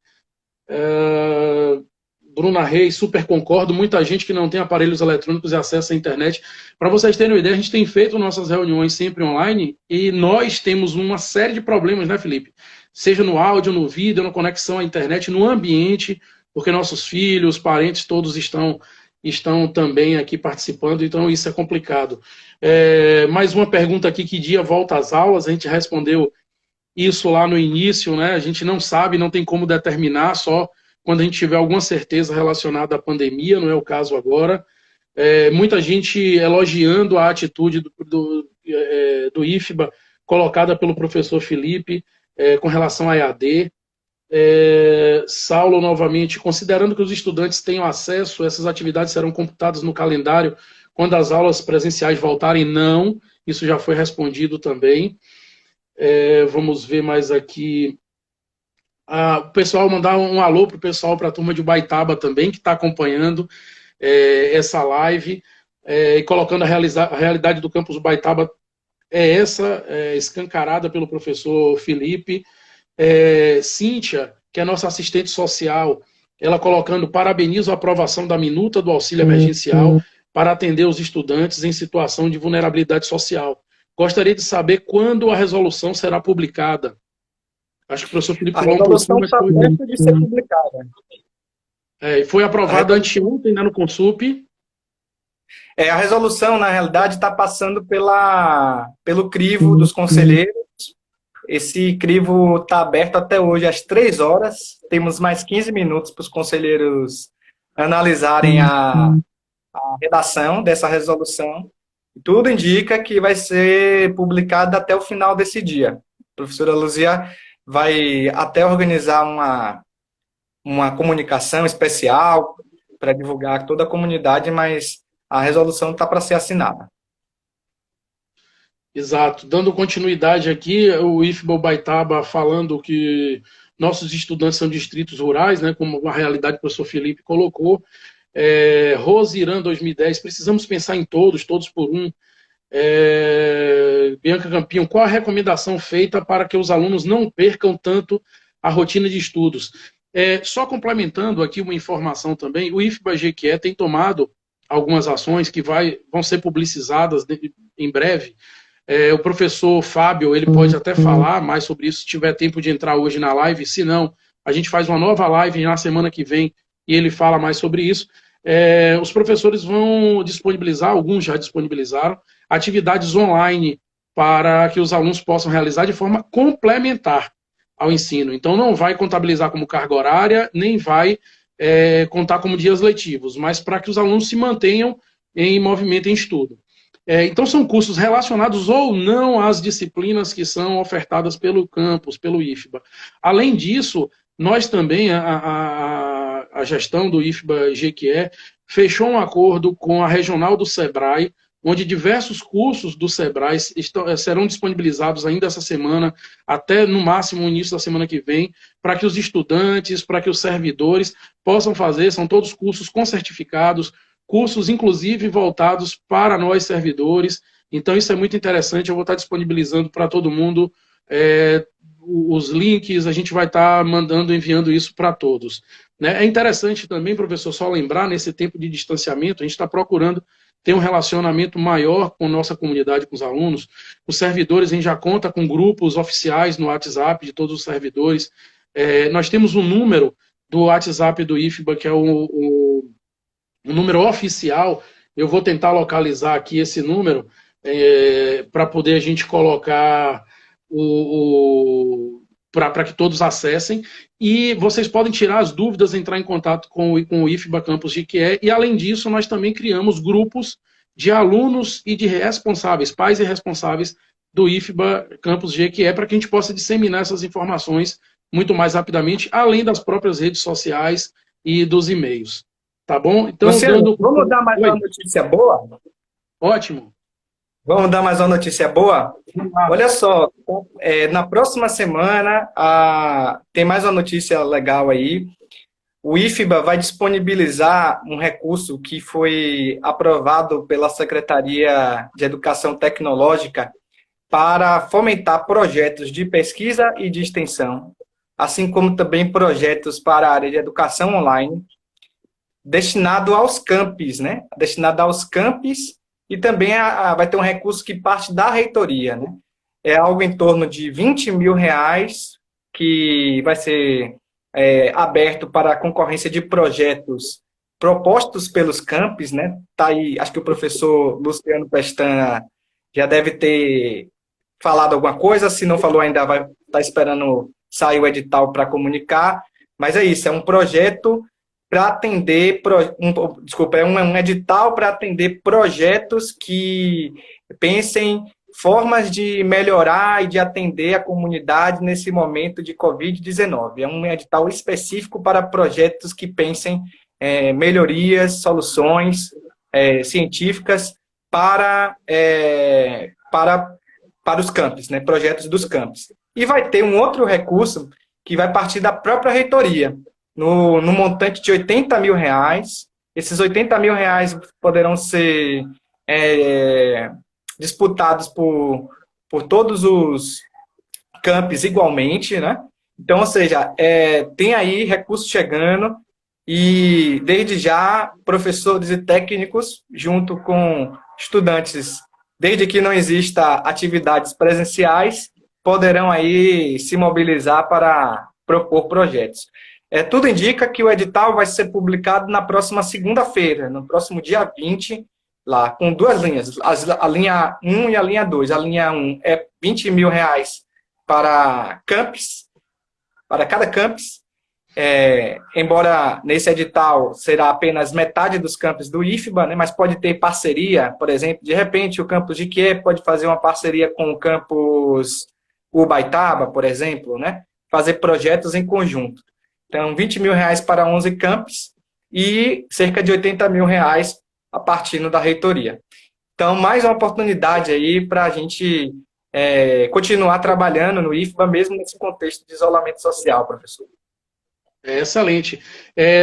Bruna Reis, super concordo. Muita gente que não tem aparelhos eletrônicos e acesso à internet. Para vocês terem uma ideia, a gente tem feito nossas reuniões sempre online e nós temos uma série de problemas, né, Felipe? Seja no áudio, no vídeo, na conexão à internet, no ambiente, porque nossos filhos, parentes, todos estão também aqui participando, então isso é complicado. Mais uma pergunta aqui, que dia volta às aulas? A gente respondeu isso lá no início, né? A gente não sabe, não tem como determinar, só quando a gente tiver alguma certeza relacionada à pandemia, não é o caso agora. Muita gente elogiando a atitude do IFBA colocada pelo professor Felipe com relação à EAD. Saulo, novamente, considerando que os estudantes tenham acesso, essas atividades serão computadas no calendário quando as aulas presenciais voltarem? Não, isso já foi respondido também. Vamos ver mais aqui. O pessoal mandar um alô para o pessoal, para a turma de Ubaitaba também, que está acompanhando essa live, e colocando a realidade do campus Ubaitaba essa, escancarada pelo professor Felipe. Cíntia, que é nossa assistente social, ela colocando: parabenizo a aprovação da minuta do auxílio emergencial para atender os estudantes em situação de vulnerabilidade social. Gostaria de saber quando a resolução será publicada. Acho que o professor Felipe falou um pouquinho, mas está perto de ser publicada. Foi aprovada anteontem, né, no Consup. A resolução, na realidade, está passando pelo crivo dos conselheiros. Esse crivo está aberto até hoje às 3 horas. Temos mais 15 minutos para os conselheiros analisarem a redação dessa resolução. Tudo indica que vai ser publicada até o final desse dia. A professora Luzia vai até organizar uma comunicação especial para divulgar toda a comunidade, mas a resolução está para ser assinada. Exato. Dando continuidade aqui, o IFBA Ubaitaba falando que nossos estudantes são distritos rurais, né, como a realidade que o professor Felipe colocou. Rose Irã 2010, precisamos pensar em todos por um. Bianca Campinho, qual a recomendação feita para que os alunos não percam tanto a rotina de estudos? Só complementando aqui uma informação também, o IFBA Jequié tem tomado algumas ações que vão ser publicizadas em breve. O professor Fábio, ele pode até falar mais sobre isso se tiver tempo de entrar hoje na live. Se não, a gente faz uma nova live na semana que vem e ele fala mais sobre isso. Os professores vão disponibilizar, alguns já disponibilizaram, atividades online para que os alunos possam realizar de forma complementar ao ensino. Então, não vai contabilizar como carga horária, nem vai contar como dias letivos, mas para que os alunos se mantenham em movimento, em estudo. Então, são cursos relacionados ou não às disciplinas que são ofertadas pelo campus, pelo IFBA. Além disso, nós também, a gestão do IFBA Jequié, fechou um acordo com a regional do SEBRAE, onde diversos cursos do SEBRAE serão disponibilizados ainda essa semana, até no máximo o início da semana que vem, para que os estudantes, para que os servidores possam fazer. São todos cursos com certificados, cursos inclusive voltados para nós servidores. Então isso é muito interessante, eu vou estar disponibilizando para todo mundo os links, a gente vai estar enviando isso para todos. É interessante também, professor, só lembrar, nesse tempo de distanciamento, a gente está procurando ter um relacionamento maior com a nossa comunidade, com os alunos. Os servidores, a gente já conta com grupos oficiais no WhatsApp de todos os servidores. Nós temos um número do WhatsApp do IFBA, que é o número oficial. Eu vou tentar localizar aqui esse número para poder a gente colocar para que todos acessem, e vocês podem tirar as dúvidas, entrar em contato com o IFBA Campus Jequié, e além disso, nós também criamos grupos de alunos e de responsáveis, pais e responsáveis do IFBA Campus Jequié, para que a gente possa disseminar essas informações muito mais rapidamente, além das próprias redes sociais e dos e-mails. Tá bom? Então, Luciano, vamos dar mais uma notícia boa? Ótimo. Vamos dar mais uma notícia boa? Olha só, na próxima semana tem mais uma notícia legal aí. O IFBA vai disponibilizar um recurso que foi aprovado pela Secretaria de Educação Tecnológica para fomentar projetos de pesquisa e de extensão, assim como também projetos para a área de educação online, destinado aos campos, né? Destinado aos campos. E também vai ter um recurso que parte da reitoria, né? É algo em torno de R$20 mil que vai ser aberto para a concorrência de projetos propostos pelos campos, né? Tá aí, acho que o professor Luciano Pestana já deve ter falado alguma coisa, se não falou ainda vai estar esperando sair o edital para comunicar, mas é isso, é um projeto para atender, é um edital para atender projetos que pensem formas de melhorar e de atender a comunidade nesse momento de Covid-19. É um edital específico para projetos que pensem melhorias, soluções científicas para os campos, né? Projetos dos campos. E vai ter um outro recurso que vai partir da própria reitoria, no montante de R$80 mil. Esses R$80 mil poderão ser disputados por todos os campos igualmente, né? Então, ou seja, tem aí recursos chegando e, desde já, professores e técnicos, junto com estudantes, desde que não exista atividades presenciais, poderão aí se mobilizar para propor projetos. Tudo indica que o edital vai ser publicado na próxima segunda-feira, no próximo dia 20, lá, com duas linhas, a linha 1 e a linha 2. A linha 1 é R$20 mil para campus, para cada campus, embora nesse edital será apenas metade dos campos do IFBA, né, mas pode ter parceria, por exemplo, de repente o campus de Jequié pode fazer uma parceria com o campus Ubaitaba, por exemplo, né, fazer projetos em conjunto. Então, R$20 mil para 11 campos e cerca de R$80 mil a partir da reitoria. Então, mais uma oportunidade aí para a gente continuar trabalhando no IFBA, mesmo nesse contexto de isolamento social, professor. Excelente.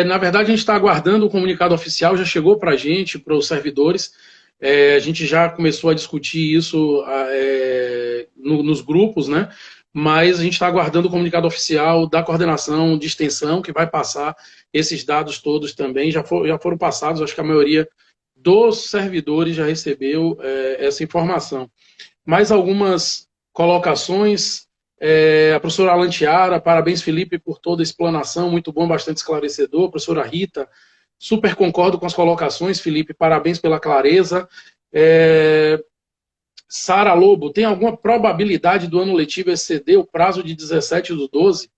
Na verdade, a gente está aguardando o comunicado oficial, já chegou para a gente, para os servidores. A gente já começou a discutir isso nos grupos, né? Mas a gente está aguardando o comunicado oficial da coordenação de extensão, que vai passar esses dados todos também. Já foram passados, acho que a maioria dos servidores já recebeu essa informação. Mais algumas colocações. A professora Alan Tiara, parabéns, Felipe, por toda a explanação, muito bom, bastante esclarecedor. Professora Rita, super concordo com as colocações, Felipe, parabéns pela clareza. Sara Lobo, tem alguma probabilidade do ano letivo exceder o prazo de 17/12?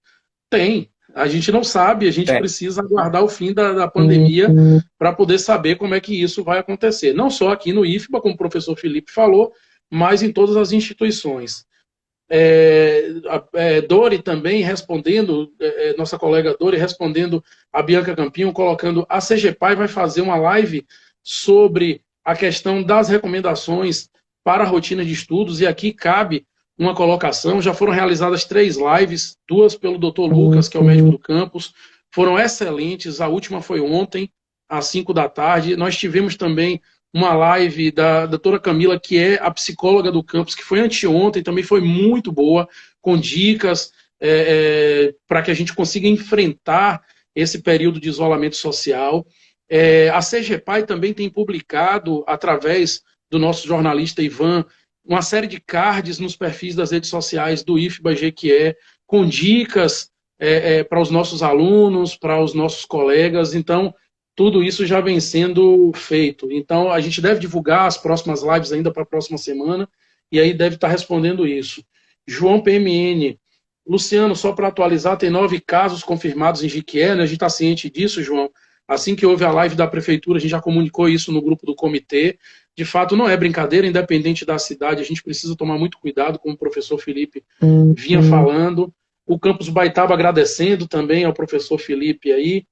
Tem. A gente não sabe, a gente precisa aguardar o fim da pandemia para poder saber como é que isso vai acontecer. Não só aqui no IFBA, como o professor Felipe falou, mas em todas as instituições. Dori também respondendo, nossa colega Dori respondendo a Bianca Campinho, colocando: a CGPAI vai fazer uma live sobre a questão das recomendações para a rotina de estudos, e aqui cabe uma colocação. Já foram realizadas 3 lives, 2 pelo Dr. Lucas, que é o médico do campus, foram excelentes. A última foi ontem, às 5 da tarde. Nós tivemos também uma live da doutora Camila, que é a psicóloga do campus, que foi anteontem, também foi muito boa, com dicas para que a gente consiga enfrentar esse período de isolamento social. A CGPAI também tem publicado, através do nosso jornalista Ivan, uma série de cards nos perfis das redes sociais do IFBA Jequié, com dicas para os nossos alunos, para os nossos colegas. Então, tudo isso já vem sendo feito. Então, a gente deve divulgar as próximas lives ainda para a próxima semana, e aí deve estar respondendo isso. João PMN, Luciano, só para atualizar, tem 9 casos confirmados em Jequié, né? A gente está ciente disso, João. Assim que houve a live da prefeitura, a gente já comunicou isso no grupo do comitê. De fato, não é brincadeira, independente da cidade, a gente precisa tomar muito cuidado, como o professor Felipe vinha falando. O Campus Baitaba agradecendo também ao professor Felipe aí.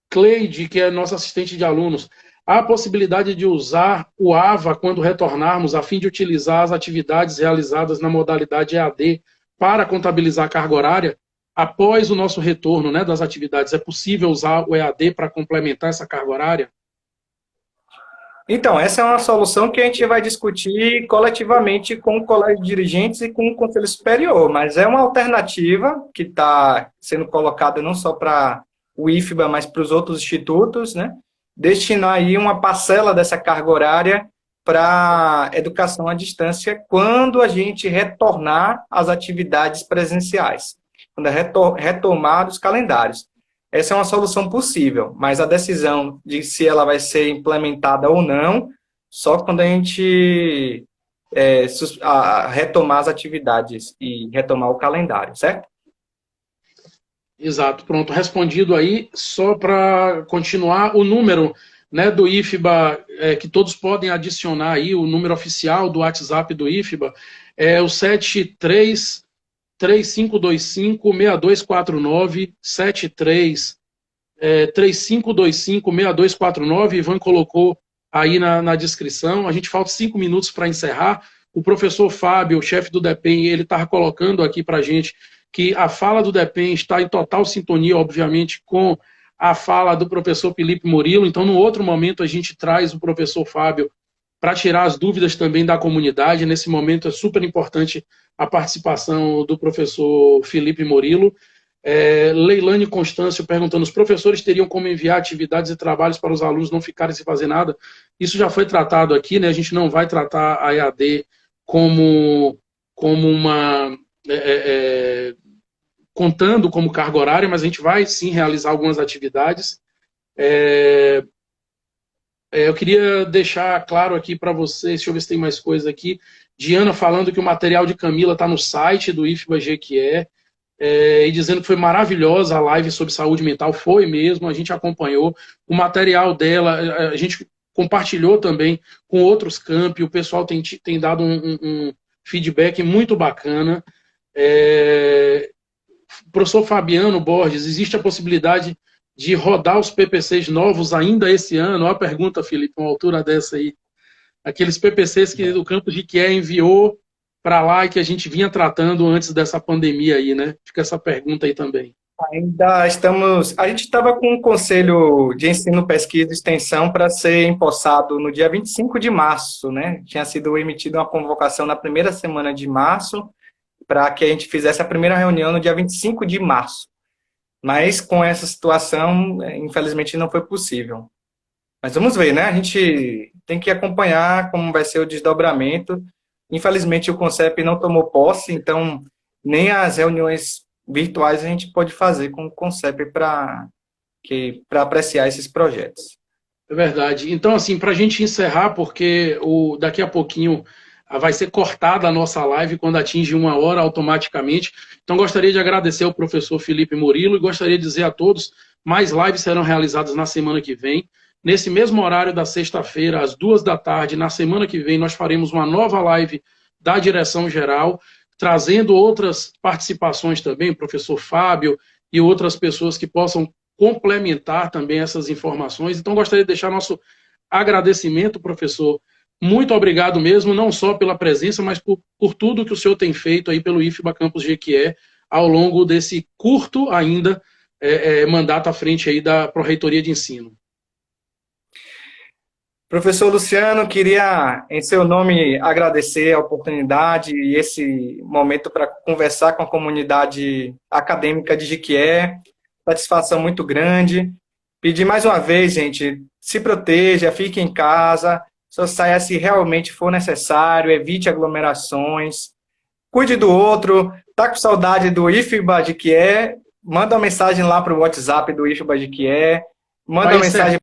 Cleide, que é nossa assistente de alunos, há a possibilidade de usar o AVA quando retornarmos, a fim de utilizar as atividades realizadas na modalidade EAD para contabilizar a carga horária? Após o nosso retorno, né, das atividades, é possível usar o EAD para complementar essa carga horária? Então, essa é uma solução que a gente vai discutir coletivamente com o colégio de dirigentes e com o Conselho Superior, mas é uma alternativa que está sendo colocada não só para o IFBA, mas para os outros institutos, né? Destinar aí uma parcela dessa carga horária para educação à distância quando a gente retornar às atividades presenciais, quando é retomar os calendários. Essa é uma solução possível, mas a decisão de se ela vai ser implementada ou não, só quando a gente retomar as atividades e retomar o calendário, certo? Exato, pronto, respondido aí. Só para continuar, o número, né, do IFBA, que todos podem adicionar aí, o número oficial do WhatsApp do IFBA, é o 73-3525-6249, 73-3525-6249, Ivan colocou aí na descrição. A gente falta 5 minutos para encerrar. O professor Fábio, o chefe do DEPEN, ele estava colocando aqui para a gente que a fala do DEPEN está em total sintonia, obviamente, com a fala do professor Felipe Murilo. Então, no outro momento, a gente traz o professor Fábio para tirar as dúvidas também da comunidade. Nesse momento, é super importante a participação do professor Felipe Murilo. Leilane Constâncio perguntando: os professores teriam como enviar atividades e trabalhos para os alunos não ficarem sem fazer nada? Isso já foi tratado aqui, né? A gente não vai tratar a EAD como uma... contando como carga horária, mas a gente vai sim realizar algumas atividades. Eu queria deixar claro aqui para vocês, deixa eu ver se tem mais coisa aqui. Diana falando que o material de Camila está no site do IFBA Jequié, e dizendo que foi maravilhosa a live sobre saúde mental. Foi mesmo, a gente acompanhou. O material dela, a gente compartilhou também com outros campi, o pessoal tem dado um feedback muito bacana. Professor Fabiano Borges, existe a possibilidade de rodar os PPCs novos ainda esse ano? Olha a pergunta, Felipe, uma altura dessa aí. Aqueles PPCs que o Campus Jequié enviou para lá e que a gente vinha tratando antes dessa pandemia aí, né? Fica essa pergunta aí também. Ainda estamos... A gente estava com um conselho de ensino, pesquisa e extensão para ser empossado no dia 25 de março, né? Tinha sido emitida uma convocação na primeira semana de março para que a gente fizesse a primeira reunião no dia 25 de março. Mas com essa situação, infelizmente, não foi possível. Mas vamos ver, né? A gente tem que acompanhar como vai ser o desdobramento. Infelizmente, o CONCEP não tomou posse, então nem as reuniões virtuais a gente pode fazer com o CONCEP para apreciar esses projetos. É verdade. Então, assim, para a gente encerrar, porque daqui a pouquinho vai ser cortada a nossa live quando atinge 1 hora automaticamente. Então, gostaria de agradecer ao professor Felipe Murilo e gostaria de dizer a todos, mais lives serão realizadas na semana que vem. Nesse mesmo horário da sexta-feira, às 2 da tarde, na semana que vem, nós faremos uma nova live da direção geral, trazendo outras participações também, professor Fábio e outras pessoas que possam complementar também essas informações. Então, gostaria de deixar nosso agradecimento, professor. Muito obrigado mesmo, não só pela presença, mas por tudo que o senhor tem feito aí pelo IFBA Campus Jequié ao longo desse curto ainda mandato à frente aí da Pró-Reitoria de Ensino. Professor Luciano, queria, em seu nome, agradecer a oportunidade e esse momento para conversar com a comunidade acadêmica de Jequié. Satisfação muito grande. Pedir mais uma vez, gente, se proteja, fique em casa, só saia se realmente for necessário, evite aglomerações, cuide do outro. Tá com saudade do IFBA Jequié? Manda uma mensagem lá para o WhatsApp do IFBA Jequié, manda uma mensagem